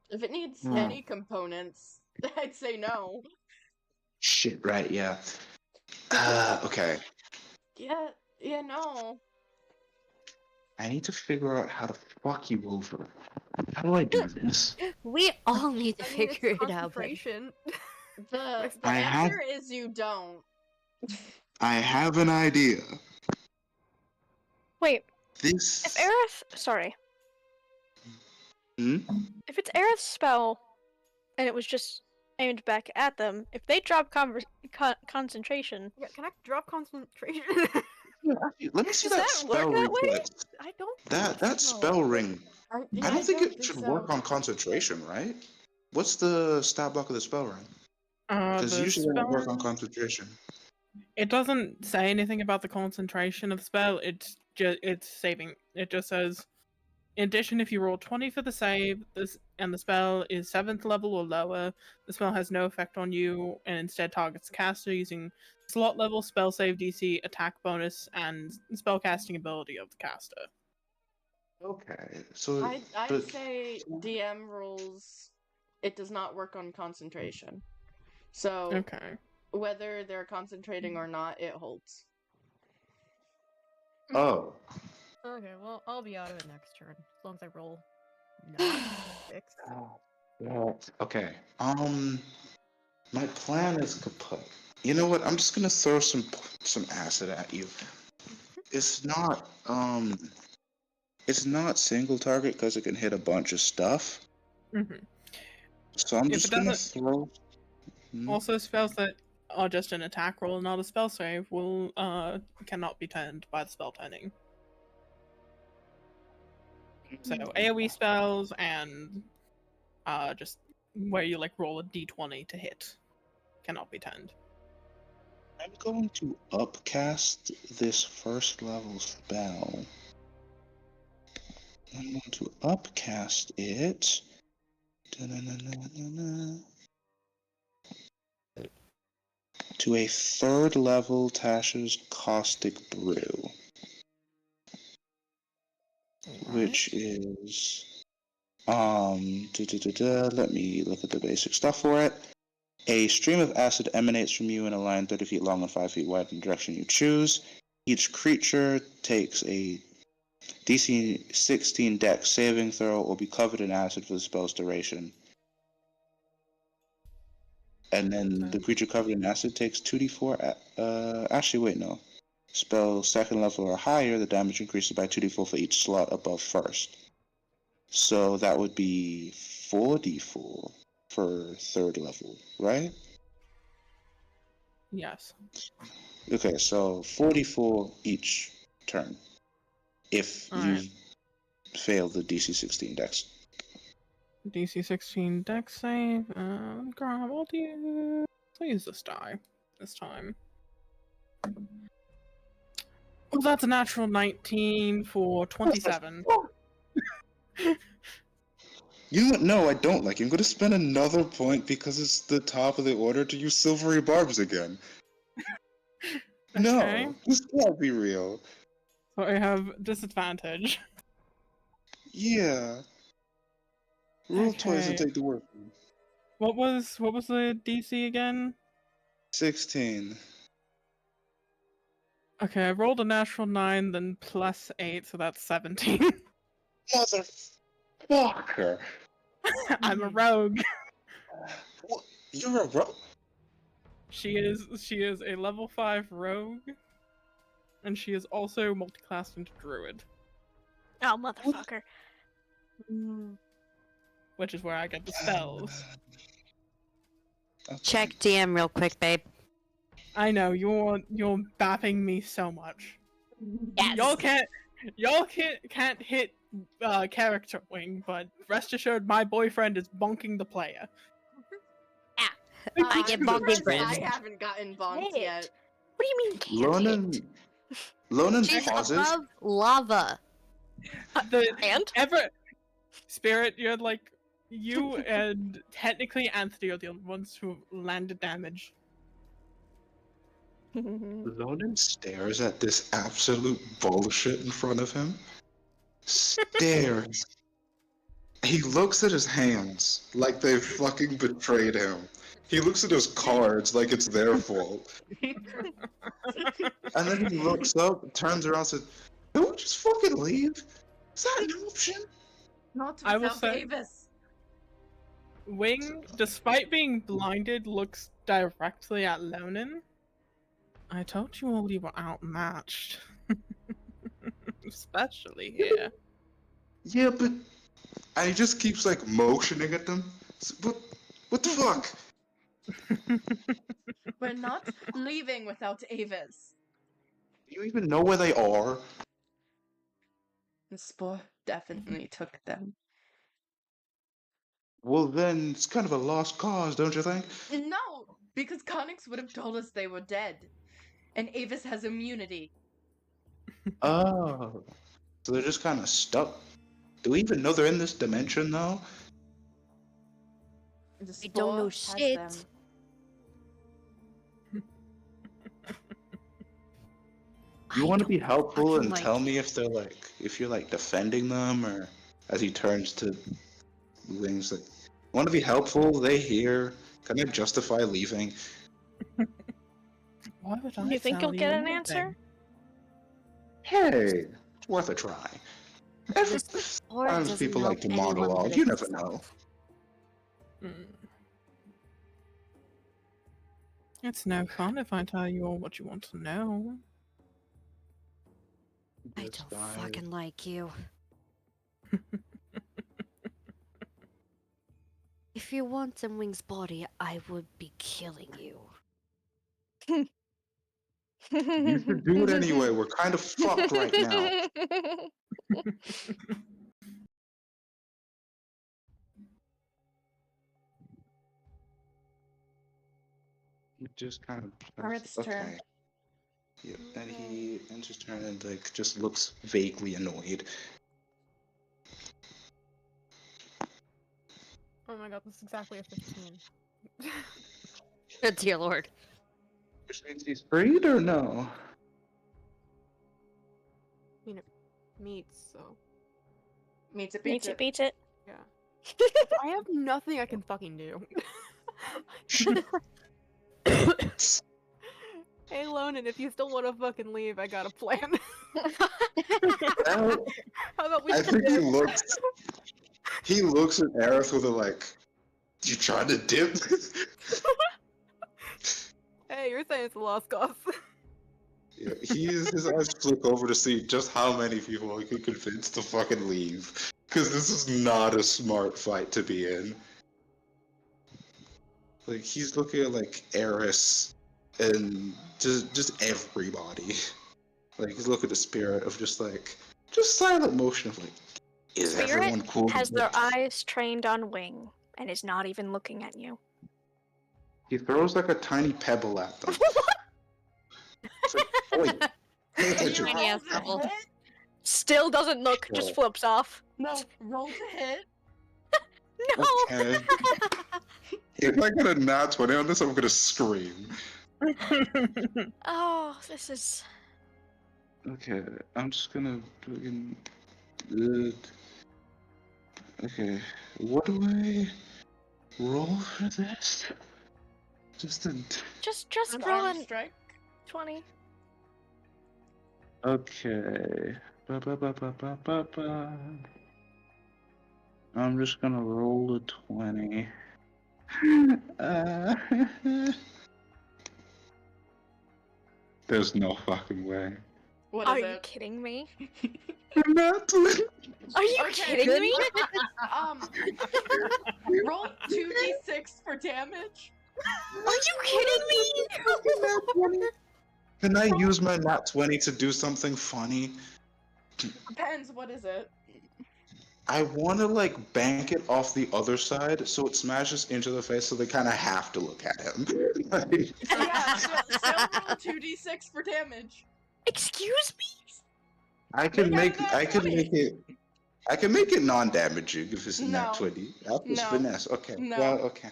If it needs Hmm. any components, I'd say no. Shit, right, yeah. Okay. Yeah, no. I need to figure out how to fuck you over. How do I do this? We all need to I mean, figure it's it out. But concentration. The I have- answer is you don't. I have an idea. Wait, This. if Aerith, sorry, Hmm? if it's Aerith's spell, and it was just aimed back at them, if they drop concentration, Yeah, can I drop concentration? Let me see Does that that work spell that way? reflex. I don't. That think so. spell ring. I I don't think it think should so. work on concentration, right? What's the stat block of the spell ring? Because The usually it spell, won't work on concentration. it doesn't say anything about the concentration of the spell. It's saving. It just says In addition, if you roll 20 for the save, and the spell is 7th level or lower, the spell has no effect on you and instead targets the caster using slot level, spell save DC, attack bonus, and spellcasting ability of the caster. Okay, so I'd but say DM rules. It does not work on concentration. So Okay. whether they're concentrating or not, it holds. oh, Okay, well, I'll be out of it next turn as long as I roll not 6. okay. My plan is kaput. You know what? I'm just gonna throw some acid at you. It's not it's not single target because it can hit a bunch of stuff. Mm-hmm. So I'm If just it gonna doesn't- throw. Also, spells that are just an attack roll and not a spell save will cannot be turned by the spell turning. So AoE spells and just where you like roll a d20 to hit cannot be turned. I'm going to upcast this first level spell. I'm going to upcast it. Da-na-na-na-na-na. To a 3rd level Tasha's Caustic Brew. Which is let me look at the basic stuff for it. A stream of acid emanates from you in a line 30 feet long and 5 feet wide in the direction you choose. Each creature takes a DC 16 Dex saving throw or be covered in acid for the spell's duration. And then the creature covered in acid takes 2d4. Actually, wait, no. Spell 2nd level or higher, the damage increases by 2d4 for each slot above first. So that would be 4d4 for 3rd level, right? Yes. Okay, so 4d4 each turn. If you Alright. fail the DC 16 Dex. DC 16 Dex save. Grab, I'll use this die this time. Well, that's a natural 19 for 27. You know what? No, I don't like it. I'm going to spend another point because it's the top of the order to use Silvery Barbs again. Okay. No, this can't be real. So I have disadvantage. Yeah. Roll twice and Okay. take the word. What was the DC again? 16. Okay, I rolled a natural 9, then plus 8, so that's 17. Motherfucker. I'm a rogue. What? You're a rogue? She is a level 5 rogue, and she is also multiclassed into druid, Oh, motherfucker. which is where I get the spells. Okay. Check DM real quick, babe. I know you're bapping me so much. Yes. Y'all can't hit character wing, but rest assured my boyfriend is bonking the player. I get bonky I bread. haven't gotten bonked Hit. yet. What do you mean can't hit? Lonan She's pauses. above lava. And? Spirit, you're like you and technically Anthony are the only ones who landed damage. Lonan stares at this absolute bullshit in front of him. Stares. He looks at his hands like they fucking betrayed him. He looks at his cards like it's their fault. And then he looks up, turns around, and says, "Don't we just fucking leave? Is that an option?" Not I will without say- Avis. Wing, despite being blinded, looks directly at Lonan. I told you all you were outmatched. Especially here. Yeah, but and he just keeps like motioning at them. What the fuck? We're not leaving without Avis. Do you even know where they are? The spore definitely took them. Well, then it's kind of a lost cause, don't you think? No, because Connix would have told us they were dead. And Avis has immunity. Oh. So they're just kind of stuck Do we even know they're in this dimension though? The I don't know spore has shit. them. You I want to don't be helpful fucking and like tell you. me if you're like defending them, or as he turns to Wings, like, want to be helpful? They here. Can I justify leaving? Why would I You think tell you'll get an anything? answer? Hey, it's worth a try. Or Sometimes doesn't people help like to anyone monologue. but You never know. itself. Mm. It's no fun if I tell you all what you want to know. I This don't guy- fucking like you. If you want Wing's body, I would be killing you. You should do it anyway. We're kind of fucked right now. He just kind of. Arith's turn. Yeah, and he ends his turn and like just looks vaguely annoyed. Oh my god, this is exactly a 15. Good dear lord. Which means he's freed or no? Meats, so Meets it, Beats it, beats it. yeah. I have nothing I can fucking do. Hey Lonan, if you still want to fucking leave, I got a plan. Well, How about we I just think he dip? looks. He looks at Aerith with a like. You trying to dip? Hey, you're saying it's a lost cause. Yeah, his eyes flick over to see just how many people he could convince to fucking leave. Because this is not a smart fight to be in. Like, he's looking at, like, Eris and just everybody. Like, he's looking at the spirit of just, like, just silent motion of, like, is Spirit everyone cool? has with their it? eyes trained on Wing and is not even looking at you. He throws, like, a tiny pebble at them. It's like, oi, pay attention. Tiny ass pebble. Still doesn't look, just Sure. flips off. No, roll to hit. No! Okay. If I get a nat 20 on this, I'm gonna scream. Oh, this is. Okay, I'm just gonna fucking. Okay, what do I roll for this? Just a. Just An roll arm a strike. 20. Okay. Ba, ba, ba, ba, ba, ba, ba. I'm just gonna roll a 20. Uh, There's no fucking way. What Are is you it? kidding me? Not 20. Are you Okay, kidding good. me? Roll 2d6 for damage. Are you kidding me? Can I use my nat 20 to do something funny? Depends, what is it? I want to like bank it off the other side so it smashes into the face so they kind of have to look at him. Like, Yeah, still roll 2d6 for damage. Excuse me? I can Make make out of that 20. I can make it non-damaging if it's nat No. 20. That's just No. finesse. Okay. No. Well, okay.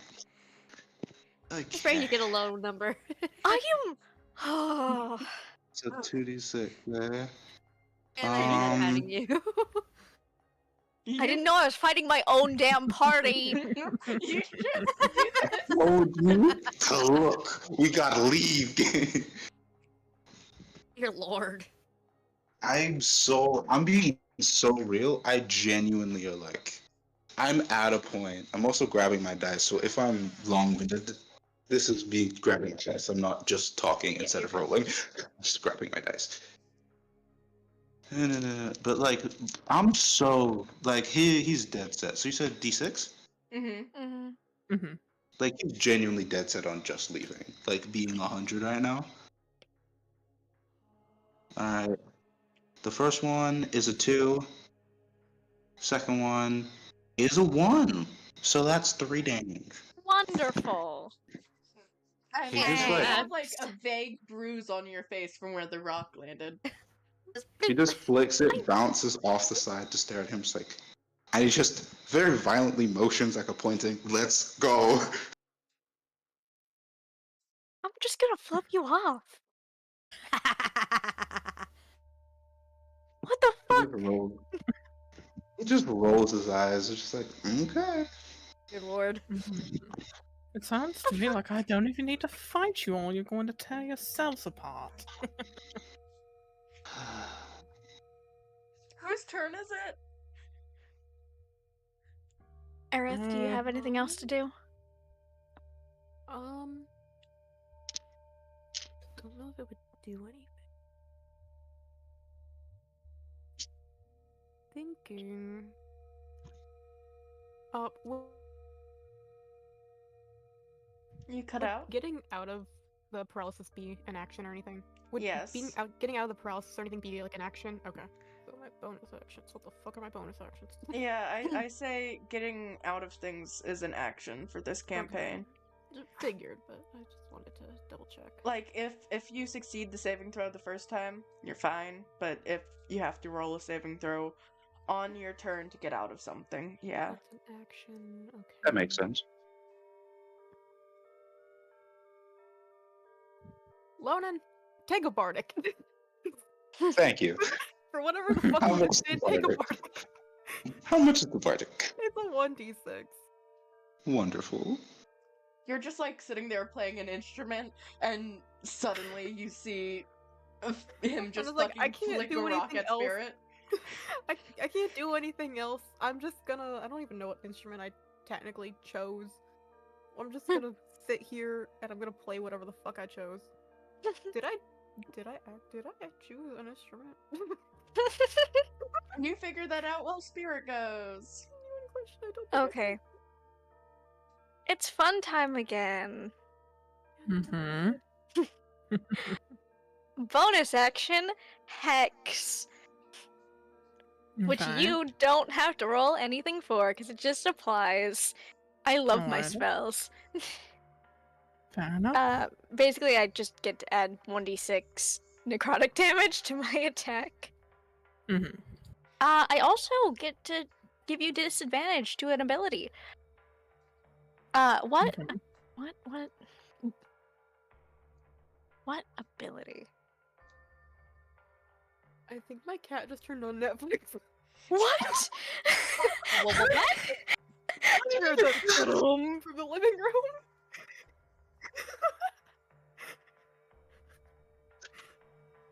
Just praying you get a low number. I am. Oh. So 2d6 there. And I'm Um, having you. I didn't know I was fighting my own damn party. You should do this. told you to look. We gotta leave. Dear lord. I'm being so real. I genuinely are like, I'm at a point. I'm also grabbing my dice. So if I'm long-winded, this is me grabbing my dice. I'm not just talking instead of rolling. I'm just grabbing my dice. But like, I'm so like he's dead set. So you said D6? Mm-hmm. Mhm. Mhm. Like he's genuinely dead set on just leaving. Like being 100 right now. Alright. The first one is a 2. Second one is a 1. So that's 3 damage. Wonderful. And He just, you like- have like a vague bruise on your face from where the rock landed. He just flicks it, bounces off the side to stare at him. Just like, And he just very violently motions like a pointing, let's go. I'm just gonna flip you off. What the He fuck? just rolls, he just rolls his eyes. It's just like, okay. Good lord. It sounds to me like I don't even need to fight you all. You're going to tear yourselves apart. Whose turn is it? Aerith, do you have anything else to do? Don't know if it would do anything. Thinking. You cut Would out? getting out of the paralysis be an action or anything? Would Yes. getting out of the paralysis or anything be like an action? Okay. So my bonus actions. What the fuck are my bonus actions? Yeah, I say getting out of things is an action for this campaign. Figured, but I just wanted to double check. Like, if you succeed the saving throw the first time, you're fine. But if you have to roll a saving throw on your turn to get out of something, yeah. That's an action. Okay. That makes sense. Lonan, take a bardic. Thank you. For whatever the fuck How you much just is did, the take a bardic? bardic. How much is the bardic? It's a 1d6. Wonderful. You're just like sitting there playing an instrument, and suddenly you see him just was like, I fucking can't flick a do rock anything at else. Spirit. I can't do anything else. I'm just gonna. I don't even know what instrument I technically chose. I'm just gonna sit here and I'm gonna play whatever the fuck I chose. Did I choose an instrument? You figure that out while Spirit goes. I don't think I Okay. It's fun time again. Mm-hmm. Bonus action, Hex. Which Okay. you don't have to roll anything for, because it just applies. I love my Alright. spells. Fair enough. Basically, I just get to add 1d6 necrotic damage to my attack. Mm-hmm. I also get to give you disadvantage to an ability. What? Okay. What ability? I think my cat just turned on Netflix. What? What was that? I heard that from the living room.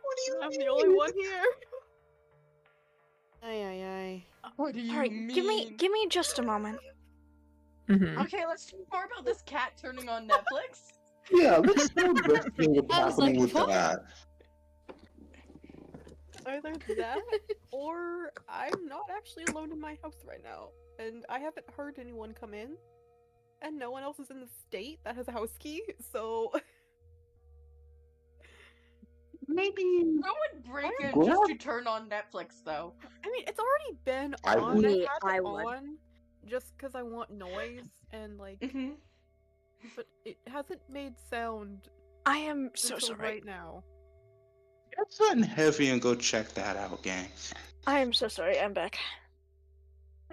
What do you I'm the only one here. Ay. What do you Alright, mean? give me just a moment. Mm-hmm. Okay, let's talk more about this cat turning on Netflix. Yeah, let's know what's I was happening like, with what? that. Either that, or I'm not actually alone in my house right now, and I haven't heard anyone come in, and no one else is in the state that has a house key, so... Maybe. Who would break in What? just to turn on Netflix, though? I mean, it's already been I on. would. I Me, had I it would. on just because I want noise, and like, Mm-hmm. but it hasn't made sound I am so until sorry. right now. Get something heavy and go check that out, gang. I am so sorry. I'm back.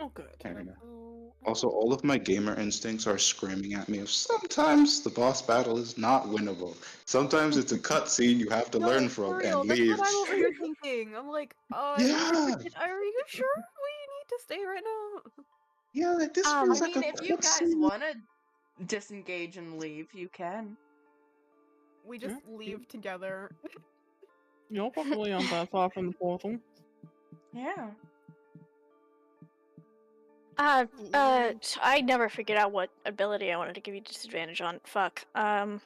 Oh, good. Fair enough. Oh, Also, all of my gamer instincts are screaming at me of sometimes the boss battle is not winnable. Sometimes it's a cutscene you have to no, learn for from real, and that's leave. what I'm over here thinking. I'm like, Yeah. are you sure we need to stay right now? Yeah, like this I feels I like mean, a if you guys cutscene. want to disengage and leave, you can. We just Yeah. leave together. You're probably on that side from the portal. Yeah. So I never figured out what ability I wanted to give you disadvantage on. Fuck. All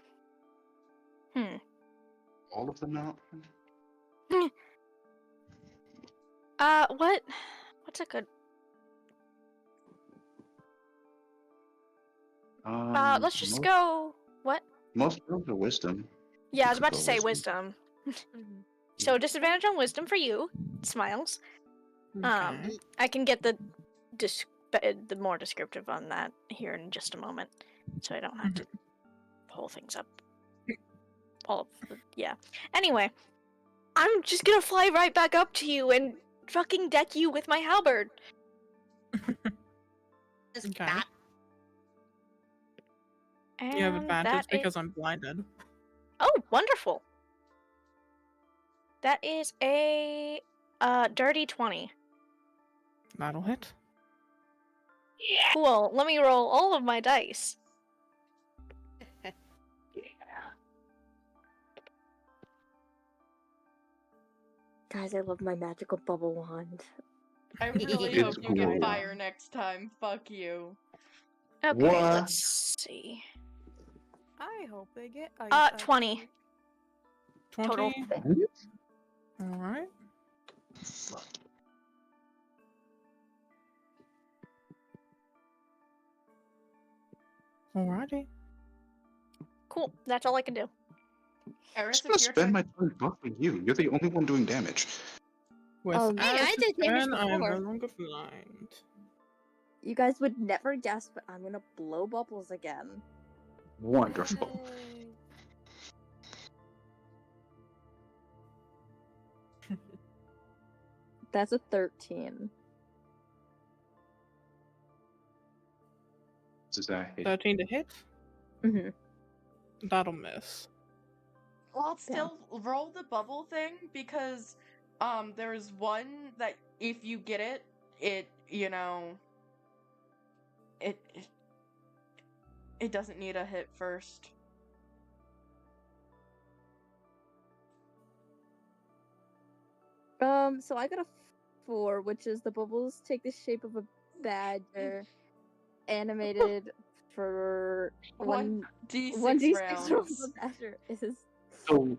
of them out. What's a good? Let's just most, go. What? Most of the wisdom. Yeah, I was could about to go say wisdom. wisdom. Mhm. So disadvantage on wisdom for you. Smiles. Okay. I can get the more descriptive on that here in just a moment, so I don't have to pull things up. Yeah. Anyway, I'm just gonna fly right back up to you and fucking deck you with my halberd. This Okay. bat. And You have advantage that because is- I'm blinded. Oh, wonderful. That is a dirty 20. That'll hit. Cool. Let me roll all of my dice. Guys, I love my magical bubble wand. I really It's hope you get cool. fire next time. Fuck you. Okay, What? let's see. I hope they get ice. 20. 20. Total. Alright. Alrighty. Cool. That's all I can do. I'm Eris, just gonna it's your spend turn. my turn buffing you. You're the only one doing damage. With Hey, I Eris's did damage turn, I am no before. longer blind. You guys would never guess, but I'm gonna blow bubbles again. Wonderful. That's a 13. Does that hit? 13 to hit? Mm-hmm. That'll miss. Well, still roll the bubble thing because there's one that if you get it, it it doesn't need a hit first. So I got a 4, which is the bubbles take the shape of a badger, animated for One d6 1d6 rolls. rounds. The badger is So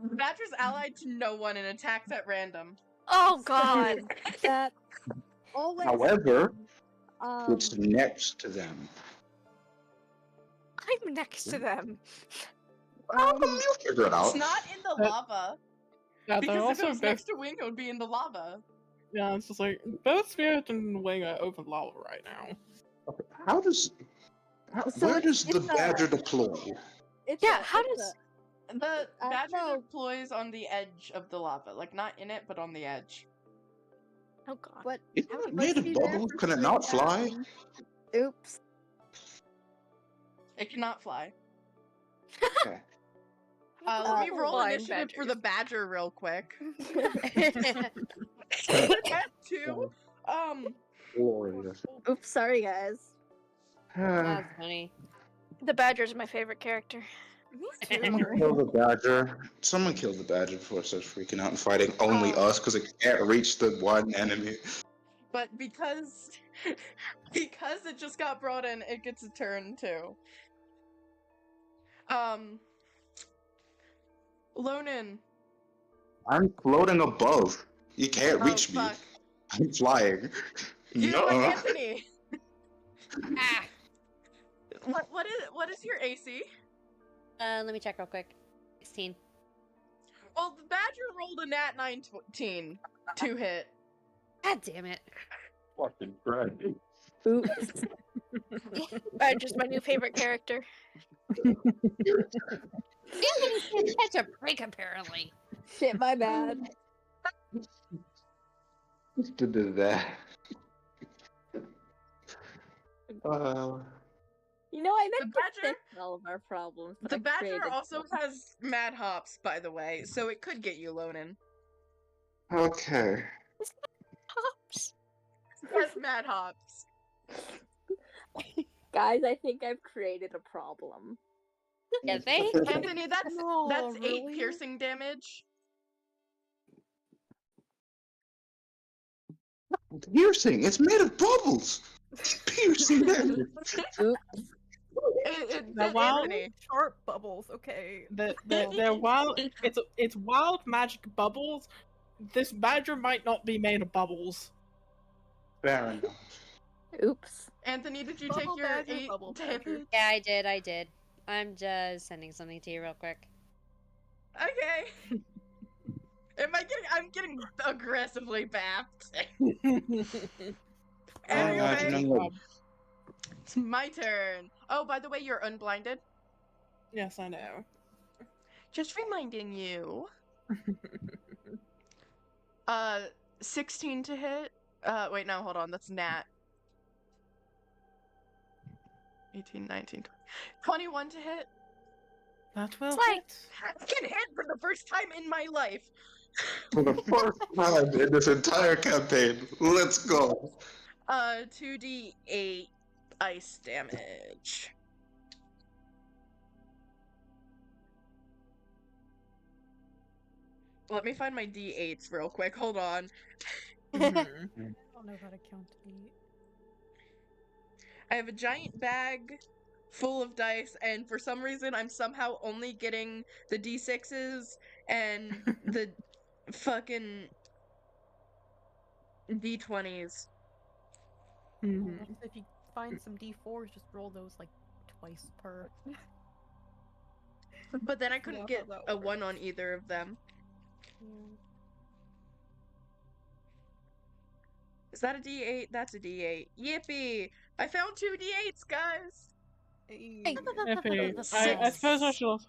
The badger's allied to no one and attacks at random. Oh god. that always. however, um, it's next to them. I'm next to them. You'll figure it out. It's not in the lava. Yeah, they're Because if it also was both. next to Wing, it would be in the lava. Yeah, it's just like both Spirit and Wing are over lava right now. How does? So where it's- does the it's a- badger deploy? it's Yeah, a- how it's does- The I badger know. deploys on the edge of the lava. Like, not in it, but on the edge. Oh god. But Isn't how it much made of be there bubbles? for Can it straight not fly? down? Oops. It cannot fly. Okay. Let me roll Blind initiative for the badger real quick. That's At 2. Glorious. Oops, sorry guys. funny. The badger's my favorite character. Me Someone too. kill the badger. Someone killed the badger before it starts freaking out and fighting only Oh. us because it can't reach the one enemy. But because it just got brought in, it gets a turn too. Lonin. I'm floating above. You can't Oh, reach me. fuck. I'm flying. You know what, Nuh-uh. Anthony? Ah. What is your AC? Let me check real quick. 16. Well, the badger rolled a nat 19 to hit. God damn it. Fucking crazy. Oops. Badger's my new favorite character. Anthony can't catch a break, apparently. Shit, my bad. Just to do that. You know, I The meant to badger- fix all of our problems. But The I badger created also some. has mad hops, by the way, so it could get you, Lonin. Okay. Pops. It has mad hops. Guys, I think I've created a problem. Yeah, they. Anthony, that's No, 8 really? piercing damage. Piercing. It's made of bubbles. Piercing damage. Now, It, while- Anthony. Sharp bubbles. Okay. They're wild. It's wild magic bubbles. This badger might not be made of bubbles. Fair enough. Oops. Anthony, did you Bubble take your badger, 8 bubble damage? badger. Yeah, I did. I'm just sending something to you real quick. Okay. I'm getting aggressively bapped. Imagine Anyway, I'm it's my turn. Oh, by the way, you're unblinded. Yes, I know. Just reminding you. 16 to hit. Wait, no, hold on. That's Nat. 18, 19, 21 to hit. That will It's like- hit. I can hit for the first time in my life. For the first time in this entire campaign. Let's go. 2d8 ice damage. Let me find my d8s real quick. Hold on. Mhm. I don't know how to count to eat. I have a giant bag full of dice, and for some reason, I'm somehow only getting the d6s and the fucking d20s. Mhm. If you find some D4s, just roll those like twice per. But then I Not couldn't how get that a 1 on works. either of them. Is that a d8? That's a d8. Yippee! I found 2 d8s, guys! Hey. I suppose I Six. should also...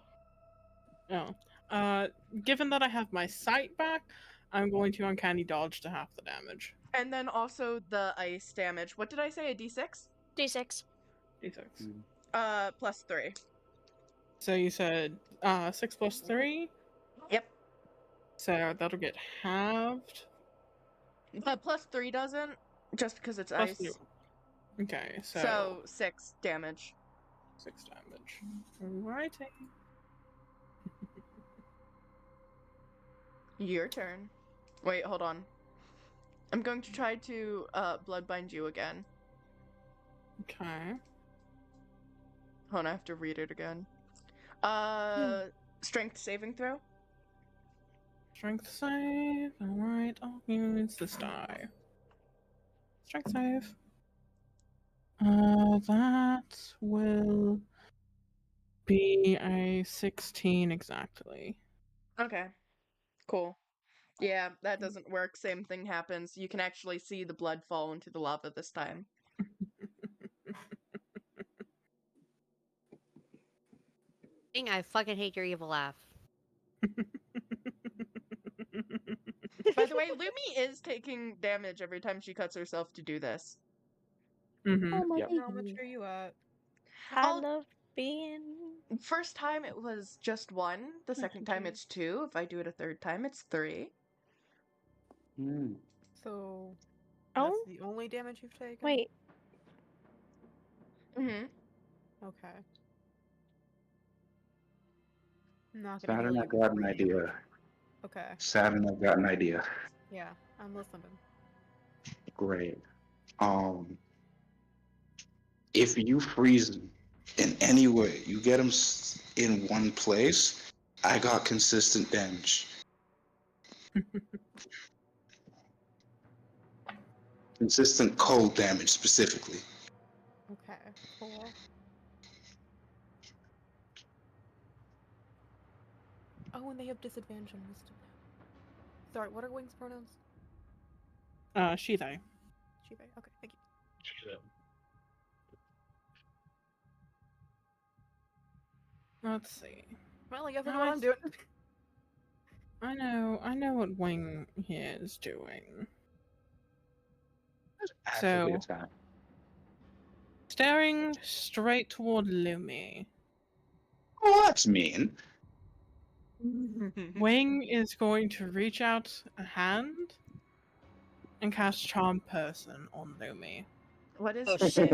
Oh. Given that I have my sight back, I'm going to uncanny dodge to half the damage. And then also the ice damage. What did I say? A d6? D6. D6. Plus 3. So you said 6 plus 3, Yep. so that'll get halved. But plus 3 doesn't, just because it's Plus ice. 3. Okay, So 6 damage. 6 damage. Righty. Your turn. Wait, hold on. I'm going to try to bloodbind you again. Okay. Hold on, I have to read it again. Strength saving throw? Strength save. Alright, I'll use this die. Strength save. That will be a 16 exactly. Okay. Cool. Yeah, that doesn't work. Same thing happens. You can actually see the blood fall into the lava this time. Dang, I fucking hate your evil laugh. By the way, Lumi is taking damage every time she cuts herself to do this. Mm-hmm. Oh my Yep. How much baby. are you at? I I'll- love being. First time it was just 1. The second time Okay. it's 2. If I do it a third time, it's 3. Hmm. So. Oh? That's the only damage you've taken? Wait. Mm-hmm. Okay. Not gonna Saturn, heal I've you got an for idea. damage. Okay. Saturn, I've got an idea. Yeah, I'm listening. Great. If you freeze them in any way, you get them in one place, I got consistent damage. Consistent cold damage specifically. Okay, cool. Oh, and they have disadvantage on wisdom now. Sorry, what are Wing's pronouns? She, they. She, they. Okay, thank you. Let's see. Well, I guess I know what I'm doing. I know what Wing here is doing. Actively So- attack. Staring straight toward Lumi. Oh, that's mean. Wing is going to reach out a hand and cast Charm Person on Lumi. What is Oh, shit?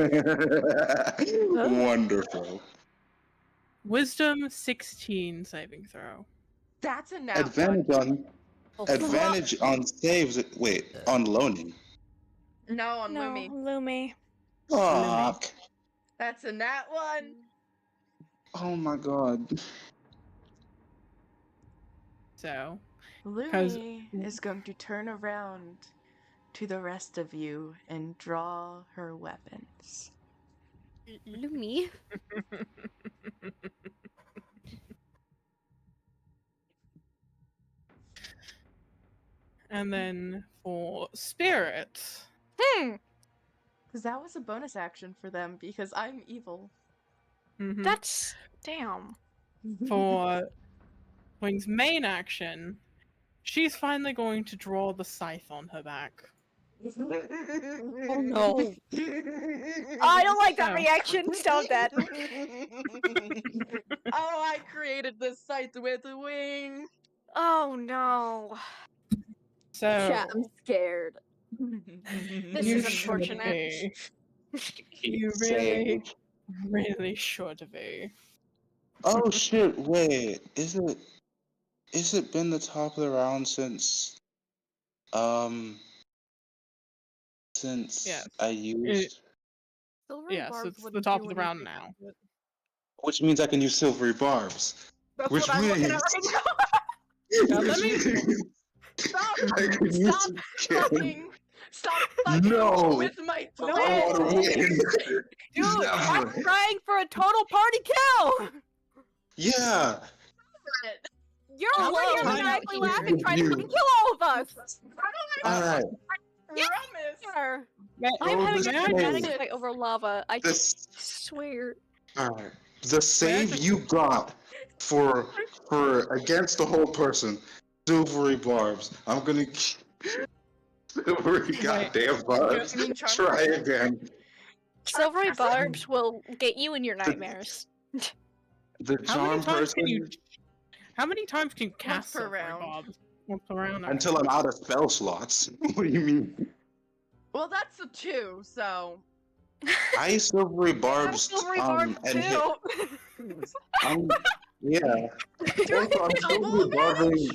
Wonderful. Wisdom 16 saving throw. That's a nat Advantage one. on Oh, advantage on saves. Wait, on loaning. No, on No, Lumi. Lumi. Fuck. That's a nat one. Oh my god. So, Lumi is going to turn around to the rest of you and draw her weapons. Lumi. and then for Spirit, Because that was a bonus action for them, because I'm evil. mhm, That's. Damn. for Wing's main action, she's finally going to draw the scythe on her back. Oh no. I don't like that So- reaction. Stop that. Oh, I created this site with a wing. Oh no. So Chat, I'm scared. This you is should unfortunate. be. You really, really should be. Oh shit! Wait, is it been the top of the round since Yes. I used, Silvery Yes, barbs it's the wouldn't top do of the round anything now. with it. which means I can use silvery barbs. That's Which what I'm looking at means- right now. Now, let Which me- means Stop! I can use Stop killing. fucking! Stop fucking No! with my I want to win. Dude, I'm Never. trying for a total party kill! Yeah. You're How over many here times maniacally you- laughing, trying to you- fucking kill all of us! All right. Here. I'm Oh, having this a dramatic place. fight over lava. I This. swear. All right. The save you got for against the whole person, silvery barbs. I'm gonna silvery goddamn barbs. You mean charm Try person? again. Silvery barbs will get you in your nightmares. The How many charm times can you? person How many times can you cast per Silvery round. Bobs? Once per round. Okay. until I'm out of spell slots. What do you mean? Well, that's a 2, so. I use silvery barbs. Silvery barbs and hit. too! Yeah. Also, I'm silvery barbing.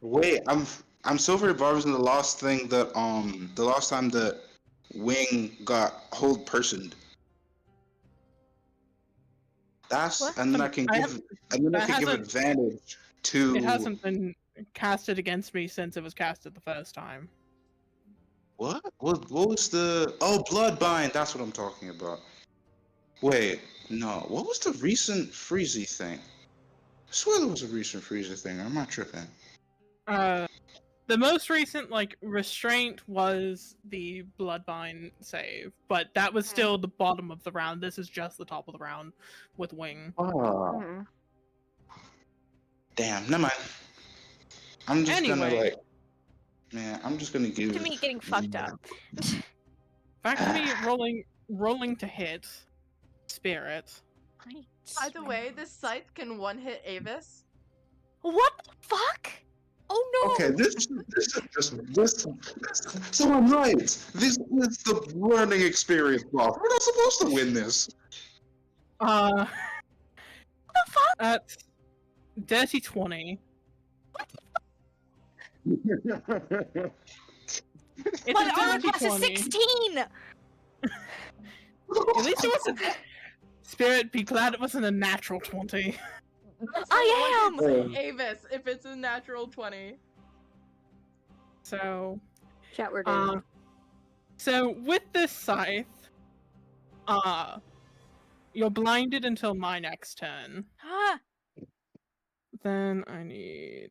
Wait, I'm silvery barbing the last thing that the last time that Wing got hold personed. That's What? and then I can I give and then I that can give hasn't- advantage to. It hasn't been casted against me since it was casted the first time. What? What was the? Oh, Bloodbind. That's what I'm talking about. Wait, no. What was the recent Freezy thing? I swear there was a recent Freezy thing. I'm not tripping. The most recent restraint was the Bloodbind save, but that was still the bottom of the round. This is just the top of the round with Wing. Oh, damn. Never mind. I'm just gonna Anyway. man. I'm just gonna give. To me, getting fucked up. Back to me rolling to hit Spirit. By the way, this scythe can one-hit Avis. What the fuck? Oh no! Okay, this is just this. So I'm right. This is the learning experience boss. We're not supposed to win this. What the fuck? At Dirty 20. It's My a armor dirty class is 20. 16! At least it wasn't. Spirit, be glad it wasn't a natural 20. I am! Avis, if it's a natural 20. So, Chat, we're doomed. so with this scythe, you're blinded until my next turn. Huh? Then I need,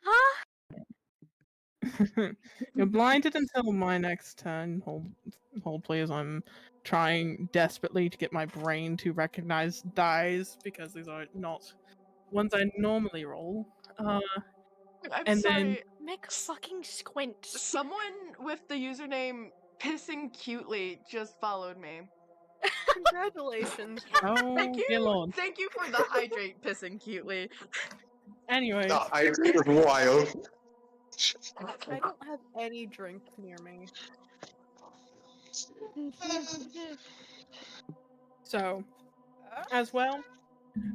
Huh? You're blinded until my next turn. Hold please. I'm trying desperately to get my brain to recognize dies because these are not ones I normally roll. I'm And sorry. then- Make a fucking squint. Someone with the username pissing cutely just followed me. Congratulations. Oh, Thank you. dear lord. Thank you for the hydrate pissing cutely. Anyway, I it's wild. I don't have any drink near me. so as well.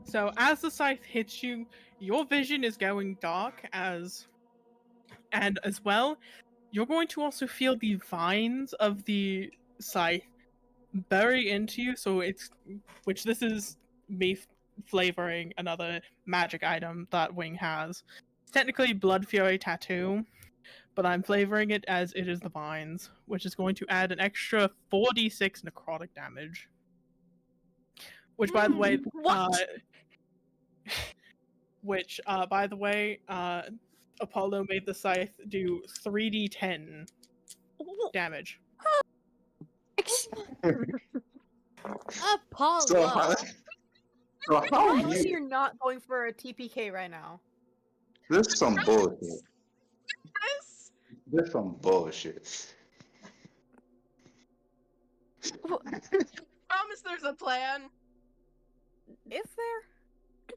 So as the scythe hits you, your vision is going dark and as well, you're going to also feel the vines of the scythe bury into you. So this is me flavoring another magic item that Wing has. It's technically Blood Fury Tattoo, but I'm flavoring it as it is the vines, which is going to add an extra 4d6 necrotic damage. Which, by the way, What? Apollo made the scythe do 3d10 damage. Apollo! So how How are is you? you're not going for a TPK right now? This is some bullshit. This? This is some bullshit. Promise there's a plan. Is there?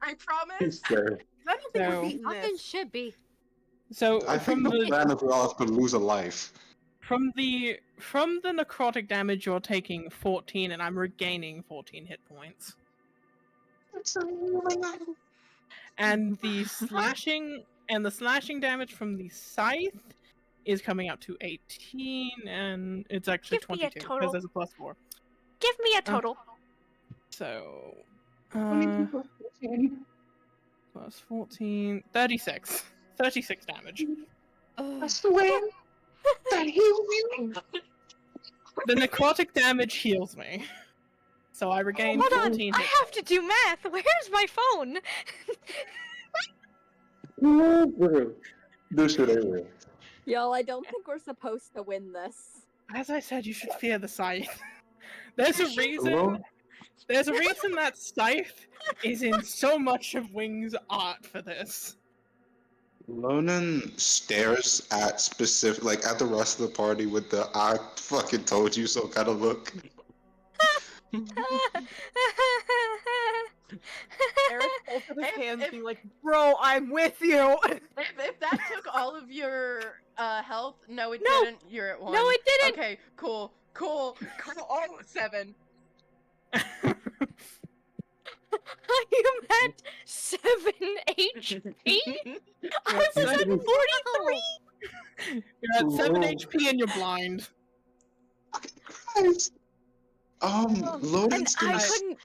I promise. Sir. I don't think So- we're beating Fucking this. should be. So I from think the the plan is for us to lose a life. from the necrotic damage, you're taking 14, and I'm regaining 14 hit points. And the slashing damage from the scythe is coming out to 18, and it's actually Give me a 22 total. because there's a +4. Give me a total. So, plus 14, 36. 36 damage. The necrotic damage heals me. So I regain Hold on, 14 I hit have to do math. Where's my phone? This shit ain't real. Y'all, I don't think we're supposed to win this. As I said, you should fear the scythe. There's a reason. Hello? There's a reason that scythe is in so much of Wing's art for this. Lonan stares at at the rest of the party with the "I fucking told you so" kind of look. Eric holds up his If- hands, if- being like, "Bro, I'm with you." If that took all of your health, no, it No. didn't. You're at 1. No, it didn't. Okay, cool. Oh, 7. You meant 7 HP? I was at 43. You're at 7 Whoa. HP and you're blind. Christ. And Lonan's I gonna. couldn't.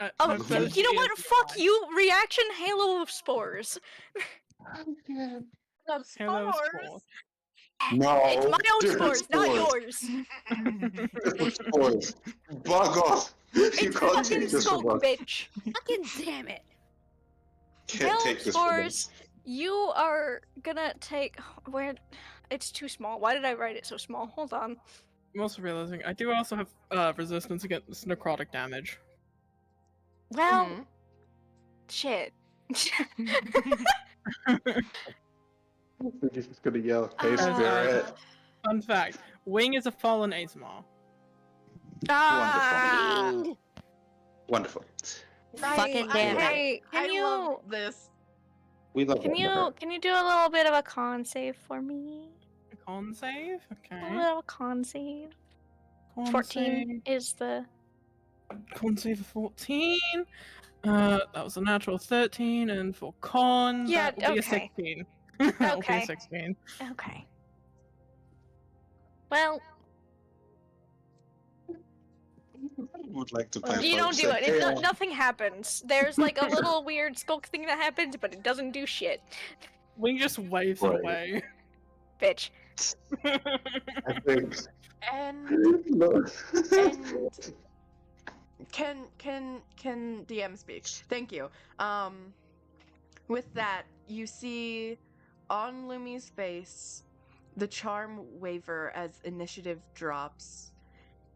No, Oh, No, you she know is what? Fuck blind. you. Reaction Halo of Spores. Of Hello, spores. Spore. No, It's my own different spores, not spores. yours. Different spores. Bug off. You It's can't fucking take this from Skulk, us. bitch. Fucking damn it. Can't Hello, take this from spores. us. You are gonna take. Where? It's too small. Why did I write it so small? Hold on. I'm also realizing I do also have resistance against necrotic damage. Well, Mhm. shit. We're just gonna yell, "Hey, Uh, Spirit!" Fun fact: Wing is a fallen Azamar. Ah, Ding. Wonderful. Fucking damn it. hey, I can you love this. We love can that. you do a little bit of a con save for me? A con save? A Okay. little bit of a con save. Con 14 is the. Con save of 14. That was a natural 13, and for con, Yeah, that will be a okay. 16. That will be Okay. a 16. Okay. Well, Would like to play. you don't folks do that it. fail. Nothing happens. There's like a little weird skulk thing that happens, but it doesn't do shit. Wing just waves it Right. away. Bitch. I think. And No. can DM speak? Thank you. With that, you see on Lumi's face the charm waver as initiative drops,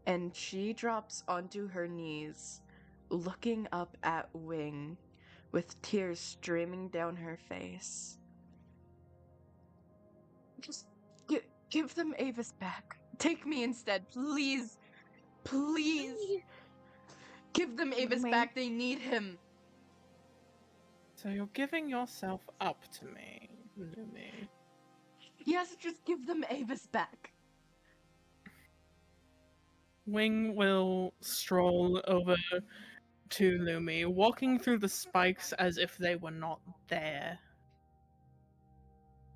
and she drops onto her knees, looking up at Wing, with tears streaming down her face. Just give them Avis back. Take me instead, please. Please. Give them Avis Wing. back. They need him. So you're giving yourself up to me, Lumi. Yes, just give them Avis back. Wing will stroll over to Lumi, walking through the spikes as if they were not there.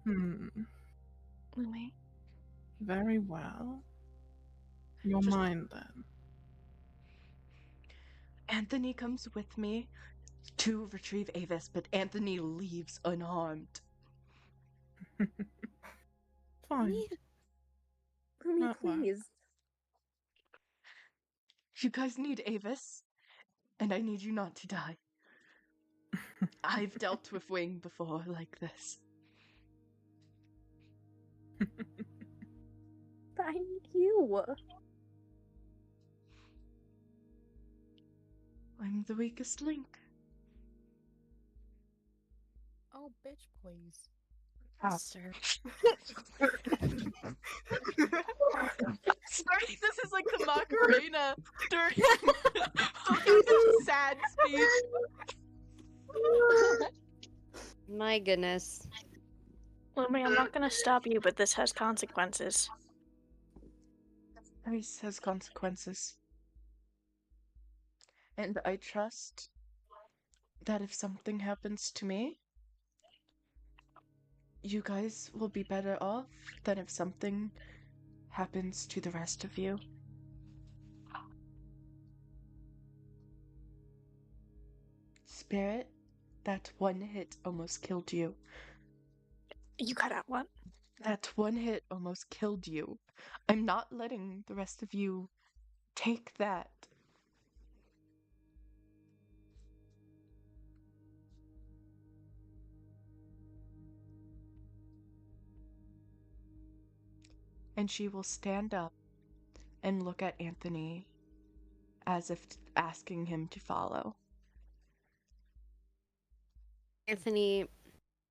Lumi. Very well. You're Just- mine then. Anthony comes with me to retrieve Avis, but Anthony leaves unharmed. Fine. Lumi, That works. please. You guys need Avis, and I need you not to die. I've dealt with Wing before like this. I need you. I'm the weakest link. Oh bitch, please. Sir. Sorry, this is like the Macarena during William's sad speech. My goodness. Lumi, I'm not gonna stop you, but this has consequences. Ice has consequences. And I trust that if something happens to me, you guys will be better off than if something happens to the rest of you. Spirit, that one hit almost killed you. You cut out what? That one hit almost killed you. I'm not letting the rest of you take that. And she will stand up and look at Anthony as if asking him to follow. Anthony,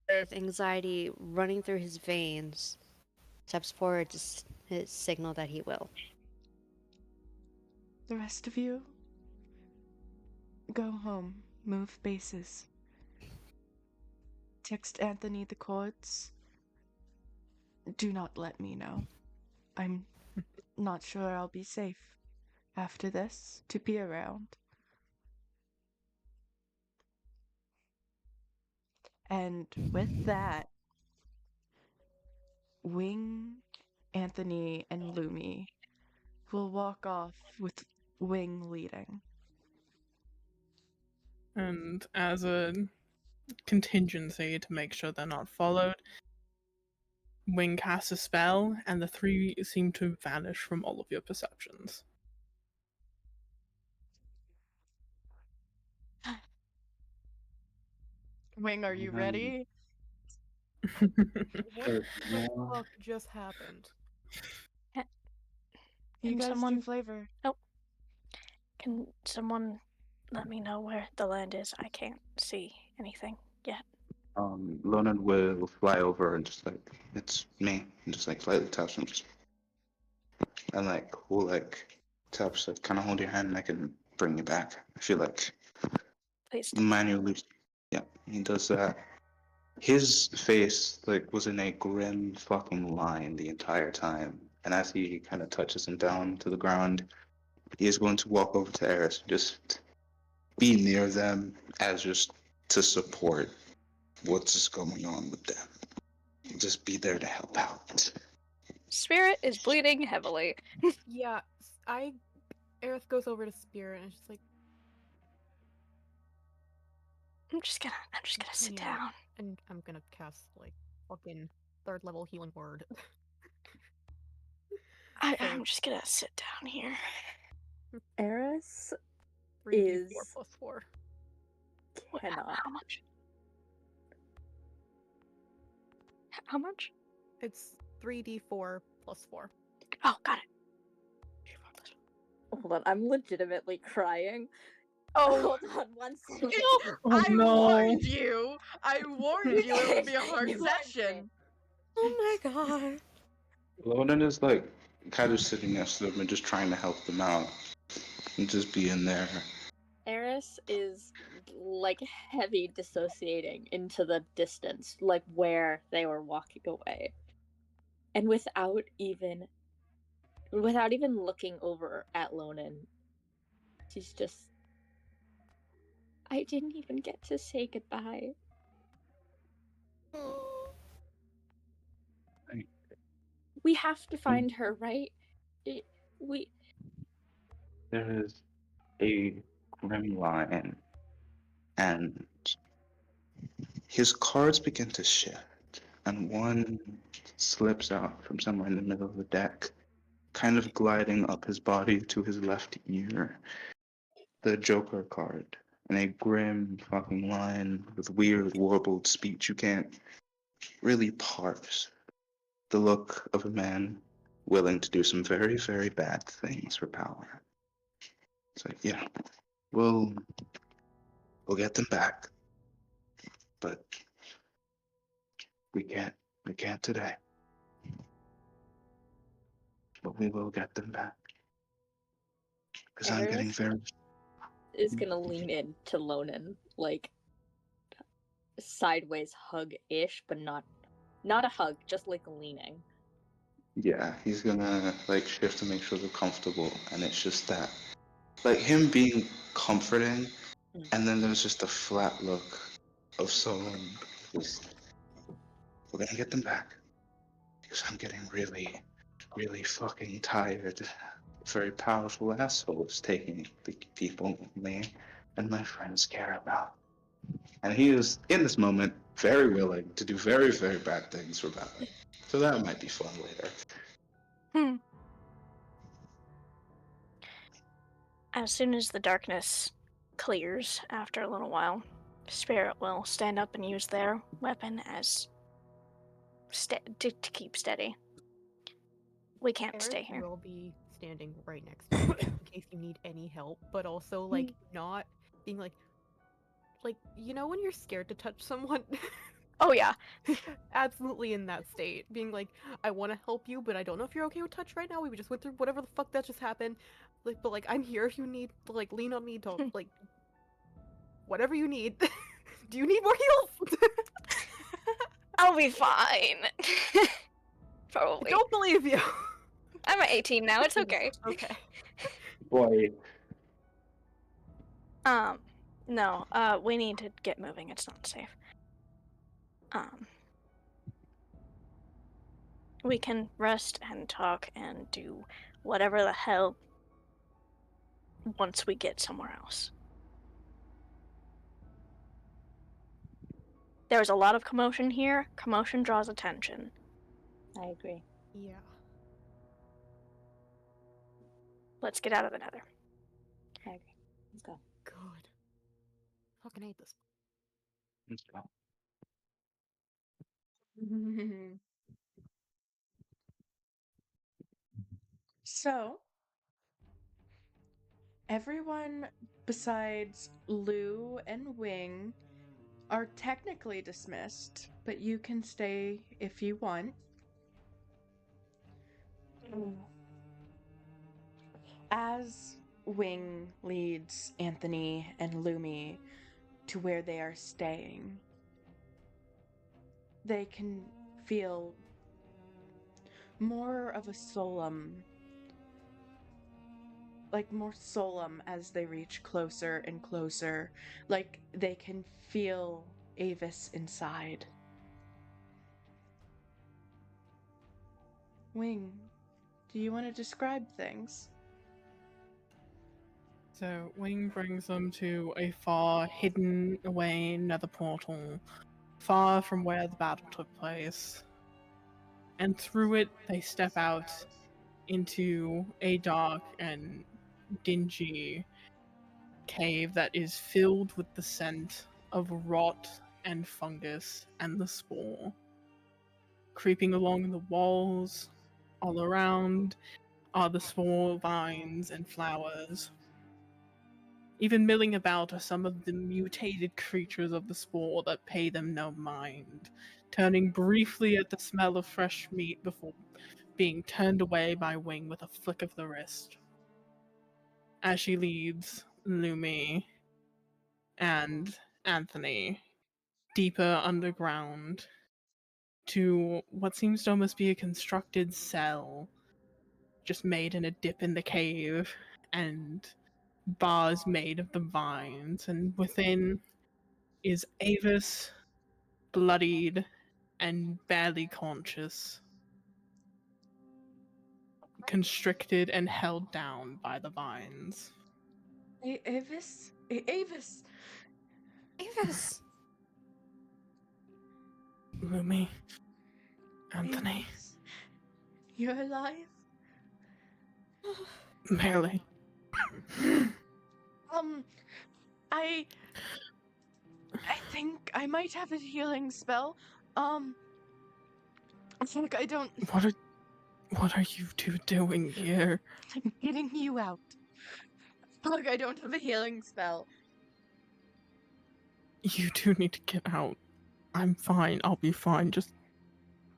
with anxiety running through his veins, steps forward to signal that he will. The rest of you, go home, move bases. Text Anthony the codes. Do not let me know. I'm not sure I'll be safe after this to be around. And with that, Wing, Anthony, and Lumi will walk off with Wing leading. And as a contingency to make sure they're not followed, Wing casts a spell, and the three seem to vanish from all of your perceptions. Wing, are you ready? What Sure, the yeah. fuck just happened? You Can guys someone- do flavor. Can someone let me know where the land is? I can't see anything yet. Lonan will fly over and just like, it's me, and just like slightly touch him, just and like will like touch, like kind of hold your hand, and I can bring you back. I feel like Please. manually, yeah, he does that. His face like was in a grim fucking line the entire time, and as he kind of touches him down to the ground, he is going to walk over to Eris and just be near them as just to support what's going on with them. Just be there to help out. Spirit is bleeding heavily. Yeah, Aerith goes over to Spirit and she's like, I'm just gonna sit Yeah. down. and I'm gonna cast like fucking 3rd level healing word. I'm just gonna sit down here. Eris 3d4 Is- plus 4. cannot. How much? How much? It's 3d4 plus 4. Oh, got it. Hold on, I'm legitimately crying. Oh, Hold on one second. Oh I no! warned you! I warned you it would be a hard You warned session! Oh my god. Lonan is like kind of sitting next to them and just trying to help them out and just being there. Eris is like heavy dissociating into the distance, like where they were walking away. And without even looking over at Lonan, she's just, I didn't even get to say goodbye. We have to find her, right? We There is a grim line, and his cards begin to shift, and one slips out from somewhere in the middle of the deck, kind of gliding up his body to his left ear. The Joker card, and a grim fucking line with weird, warbled speech you can't really parse. The look of a man willing to do some very, very bad things for power. It's like, yeah, we'll get them back, but We can't today. But we will get them back. Because I'm getting Eris very... is gonna lean in to Lonan, like sideways hug-ish, but not a hug, just like leaning. Yeah, he's gonna like shift to make sure they're comfortable, and it's just that, like him being comforting, and then there's just a flat look of someone who's, we're gonna get them back, because I'm getting really, really fucking tired. Very powerful assholes taking the people me and my friends care about. And he is, in this moment, very willing to do very, very bad things for Batman. So that might be fun later. As soon as the darkness clears after a little while, Spirit will stand up and use their weapon as to keep steady. We can't stay Eris here. will be standing right next to you in case you need any help, but also like not being like you know when you're scared to touch someone. Oh yeah. Absolutely in that state, being like, I want to help you, but I don't know if you're okay with touch right now. We just went through whatever the fuck that just happened. Like, but like, I'm here if you need to like lean on me to like whatever you need. Do you need more heals? I'll be fine. I Probably. don't believe you. I'm at 18 now. It's okay. Okay. Boy. No. We need to get moving. It's not safe. We can rest and talk and do whatever the hell once we get somewhere else. There's a lot of commotion here. Commotion draws attention. I agree. Yeah. Let's get out of the Nether. I agree. Let's go. Good. Fucking hate this. Let's go. So, everyone besides Lou and Wing are technically dismissed, but you can stay if you want. As Wing leads Anthony and Lumi to where they are staying, they can feel more of a solemn, more solemn as they reach closer and closer. Like they can feel Avis inside. Wing, do you want to describe things? So Wing brings them to a far hidden away nether portal, far from where the battle took place. And through it, they step out into a dark and dingy cave that is filled with the scent of rot and fungus and the spore. Creeping along the walls, all around, are the spore vines and flowers. Even milling about are some of the mutated creatures of the spore that pay them no mind, turning briefly at the smell of fresh meat before being turned away by Wing with a flick of the wrist. As she leads Lumi and Anthony deeper underground to what seems to almost be a constructed cell, just made in a dip in the cave, and bars made of the vines, and within is Avis, bloodied and barely conscious, constricted and held down by the vines. Avis? Avis! Avis! Lumi, Anthony, Avis. You're alive? barely. I think I might have a healing spell. Look, I don't... What are you two doing here? I'm getting you out. Look, I don't have a healing spell. You two need to get out. I'm fine. I'll be fine. Just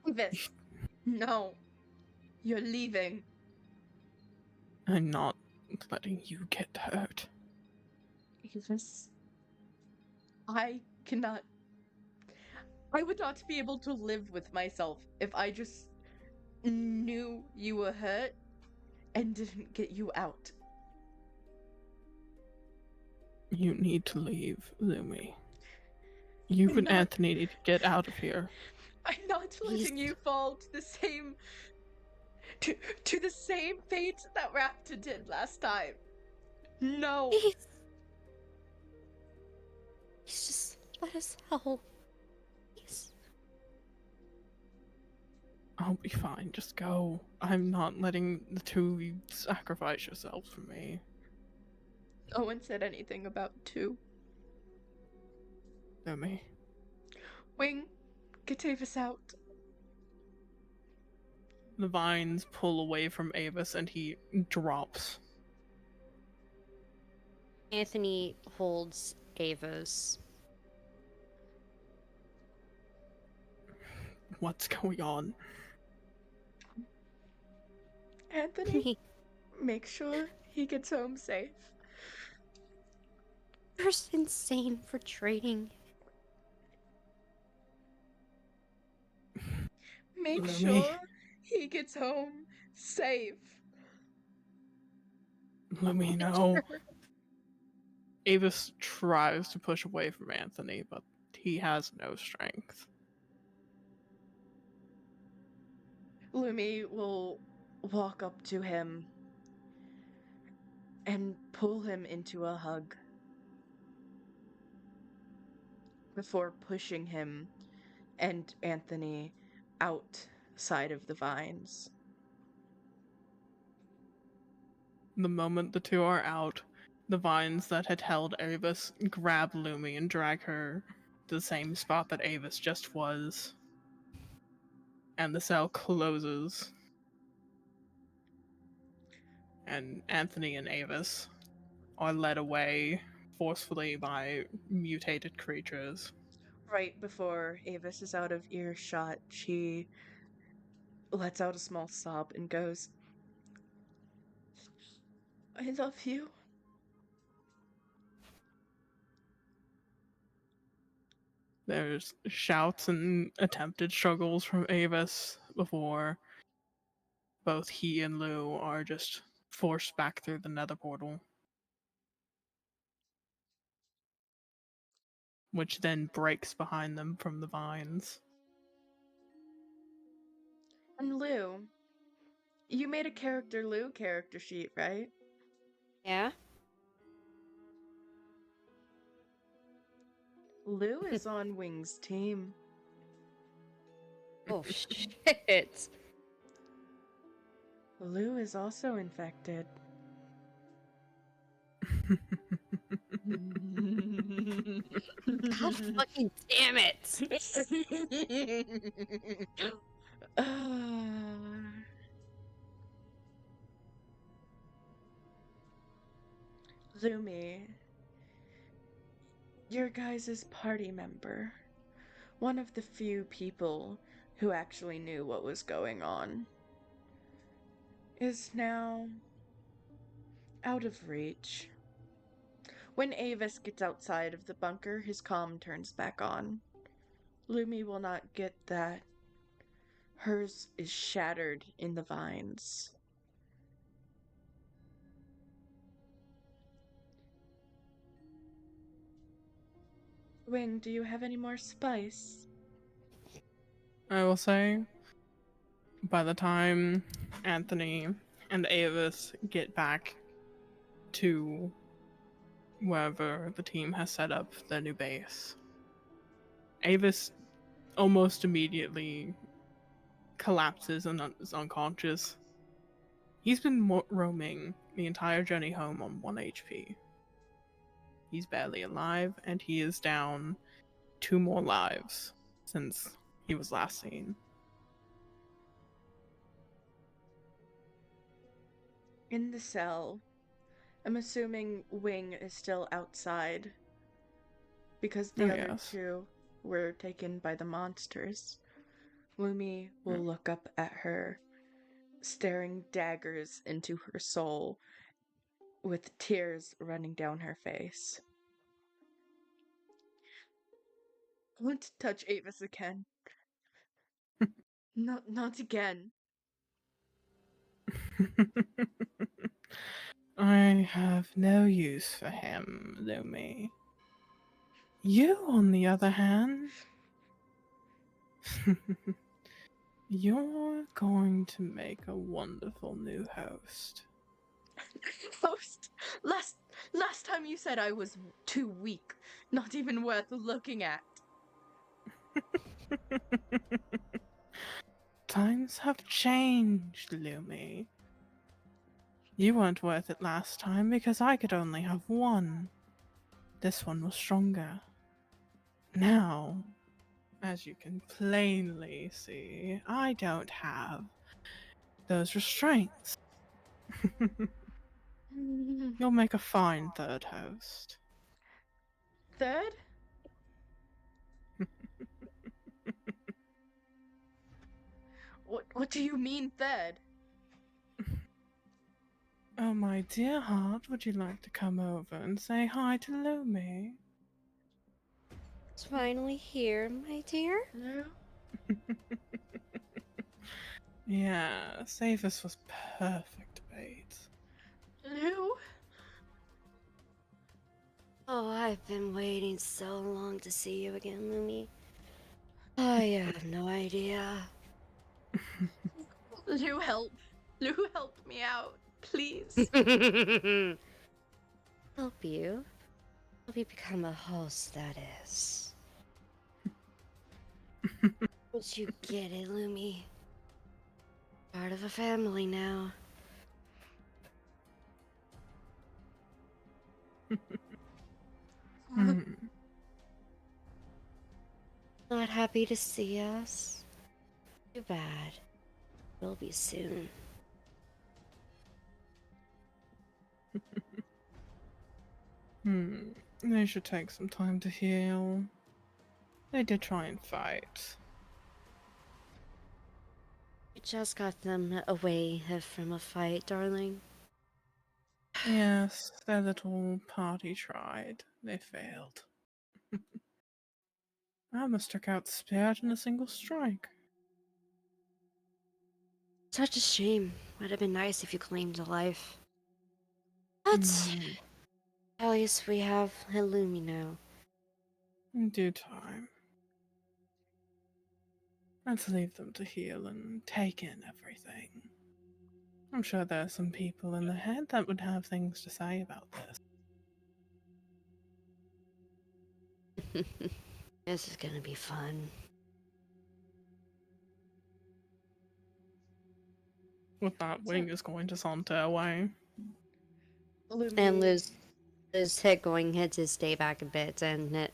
Avis, no. You're leaving. I'm not letting you get hurt. Avis, I cannot. I would not be able to live with myself if I just knew you were hurt and didn't get you out. You need to leave, Lumi. You I'm and not- Anthony need to get out of here. I'm not letting you fall to the same to the same fate that Raptor did last time. No. Please. Please just let us help. Please. I'll be fine, just go. I'm not letting the two of you sacrifice yourselves for me. No one said anything about two. Lumi. Wing, get Avis out. The vines pull away from Avis and he drops. Anthony holds Ava's. What's going on? Anthony, make sure he gets home safe. You're insane for trading. Make Lumi. sure he gets home safe. Lumi, no. Avis tries to push away from Anthony, but he has no strength. Lumi will walk up to him and pull him into a hug before pushing him and Anthony outside of the vines. The moment the two are out, the vines that had held Avis grab Lumi and drag her to the same spot that Avis just was. And the cell closes. And Anthony and Avis are led away forcefully by mutated creatures. Right before Avis is out of earshot, she lets out a small sob and goes, I love you. There's shouts and attempted struggles from Avis before both he and Lou are just forced back through the nether portal. Which then breaks behind them from the vines. And Lou, you made a character Lou character sheet, right? Yeah? Lou is on Wing's team. Oh, shit. Lou is also infected. God fucking damn it! Lumi, your guys' party member, one of the few people who actually knew what was going on, is now out of reach. When Avis gets outside of the bunker, his comm turns back on. Lumi will not get that. Hers is shattered in the vines. Wing, do you have any more spice? I will say, by the time Anthony and Avis get back to wherever the team has set up their new base, Avis almost immediately collapses and is unconscious. He's been roaming the entire journey home on 1 HP. He's barely alive, and he is down 2 more lives since he was last seen. In the cell, I'm assuming Wing is still outside because the Oh, other yes. two were taken by the monsters. Lumi will look up at her, staring daggers into her soul, with tears running down her face. I want to touch Avis again. Not again. I have no use for him, Lumi. You, on the other hand, you're going to make a wonderful new host. Host, last time you said I was too weak, not even worth looking at. Times have changed, Lumi. You weren't worth it last time because I could only have one. This one was stronger. Now, as you can plainly see, I don't have those restraints. You'll make a fine third host. Third? What do you mean third? Oh, my dear heart, would you like to come over and say hi to Lumi? It's finally here, my dear. No? Yeah, Savis was perfect bait. Lou? Oh, I've been waiting so long to see you again, Lumi. I have no idea. Lou, help. Lou, help me out. Please. Help you? Help you become a host, that is. Once you get it, Lumi. Part of a family now. Not happy to see us? Too bad. Will be soon. They should take some time to heal. They did try and fight. We just got them away from a fight, darling. Yes, their little party tried. They failed. I almost took out Spirit in a single strike. Such a shame. Would have been nice if you claimed a life. But at least we have Illumi now. In due time. Let's leave them to heal and take in everything. I'm sure there are some people in the head that would have things to say about this. This is gonna be fun. With that, Wing is going to saunter away. And Liz head going to stay back a bit and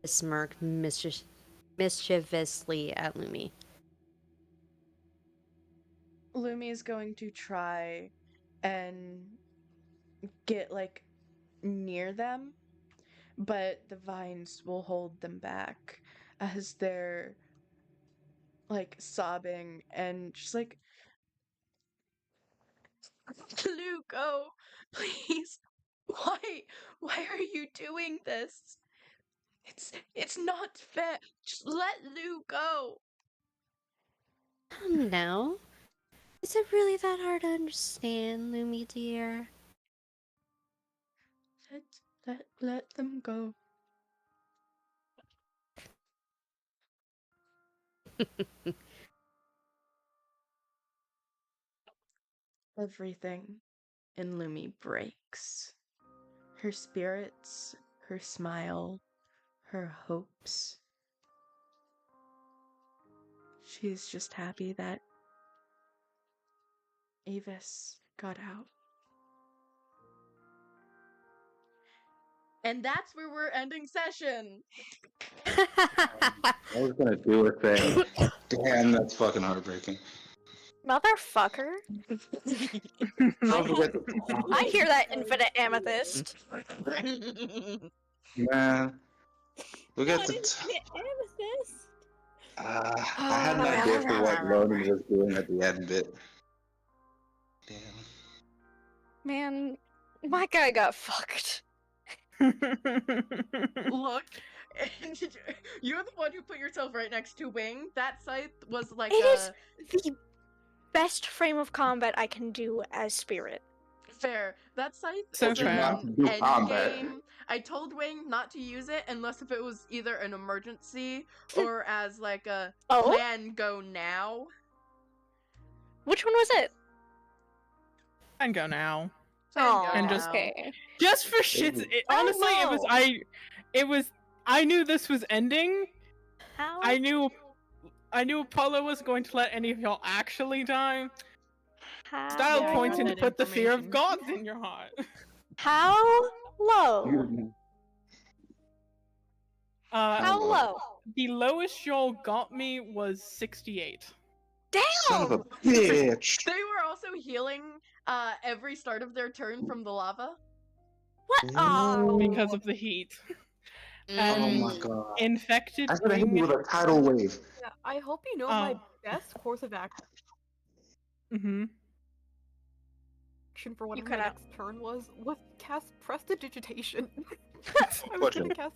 smirk mischievously at Lumi. Lumi is going to try and get, like, near them, but the vines will hold them back as they're, like, sobbing and just like, Lou, go, please. Why are you doing this? It's not fair. Just let Lou go. Now, is it really that hard to understand, Lumi dear? Let them go. Everything in Lumi breaks. Her spirits, her smile, her hopes. She's just happy that Avis got out. And that's where we're ending session. I was gonna do a thing. Damn, that's fucking heartbreaking. Motherfucker. Don't forget the I hear that infinite amethyst. man. We got the Amethyst. I had an idea for what Ronan was doing at the end bit. Damn. Man, my guy got fucked. Look, you're the one who put yourself right next to Wing. That scythe was like It is the best frame of combat I can do as Spirit. fair. That scythe So is fair. Not to an do end combat. game. I told Wing not to use it unless if it was either an emergency or as like a Oh? plan go now. Which one was it? And go now. Plan Oh, go And just- now. okay. Just for shits. Honestly, it was. I knew this was ending. How? I knew Apollo was going to let any of y'all actually die. How? Style Yeah, I points got in to that put the fear of information. gods in your heart. How low? How Oh. low? The lowest y'all got me was 68. Son of a Damn! bitch! They were also healing every start of their turn from the lava. What? Oh. Because of the heat. Oh And my god. infected I could have hit wing. you with a tidal wave. Yeah, I hope you know my Oh. best course of action Mm-hmm. for whatever cut my out. next turn was cast Prestidigitation. I was What gonna the- cast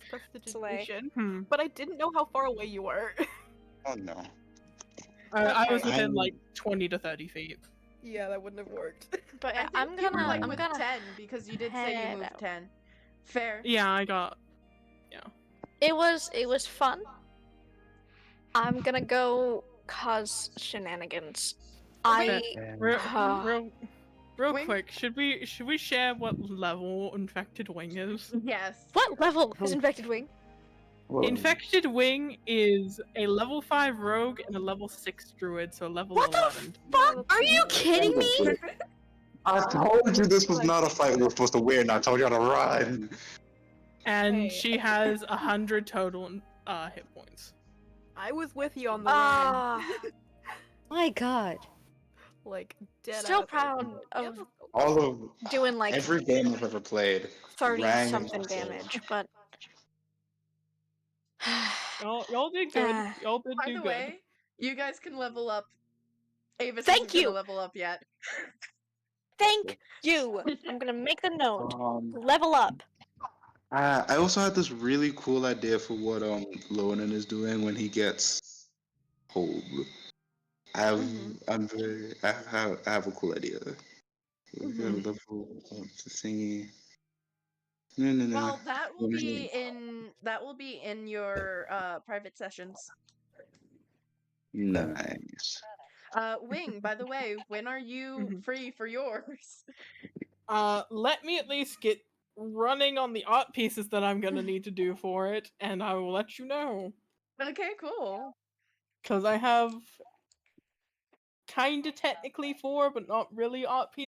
Slay. Prestidigitation, but I didn't know how far away you were. Oh no. I was Okay. within like 20 to 30 feet. Yeah, that wouldn't have worked. But I think I'm you were gonna. like I'm with gonna. 10 because you did say you head moved out. 10. Fair. Yeah, I got. It was fun. I'm gonna go cause shenanigans. I Real, Uh, real Wing? quick, should we share what level infected wing is? Yes. what level is infected wing? Infected wing is a level 5 rogue and a level 6 druid, so level What the 11. fuck? Are you kidding me? I told you this was not a fight we were supposed to win. I told y'all to run. And Hey. she has 100 total hit points. I was with you on the Ah. run. My God. Like, dead Still ass. proud Yeah, of All of doing like every game I've ever played. 30 rang something also. damage, but Y'all did good. Ah. Y'all did By do the good. way, you guys can level up. Avis Thank isn't gonna you! level up yet. thank you. I'm gonna make the note. Um, Level up. I also had this really cool idea for what Lonan is doing when he gets hold. I have a cool idea. We gotta Mhm. level up the thingy. No. Well, that will be in your private sessions. Nice. Wing, by the way, when are you Mhm. free for yours? Let me at least get running on the art pieces that I'm gonna need to do for it, and I will let you know. Okay, cool. Because I have kinda technically 4, but not really art pieces.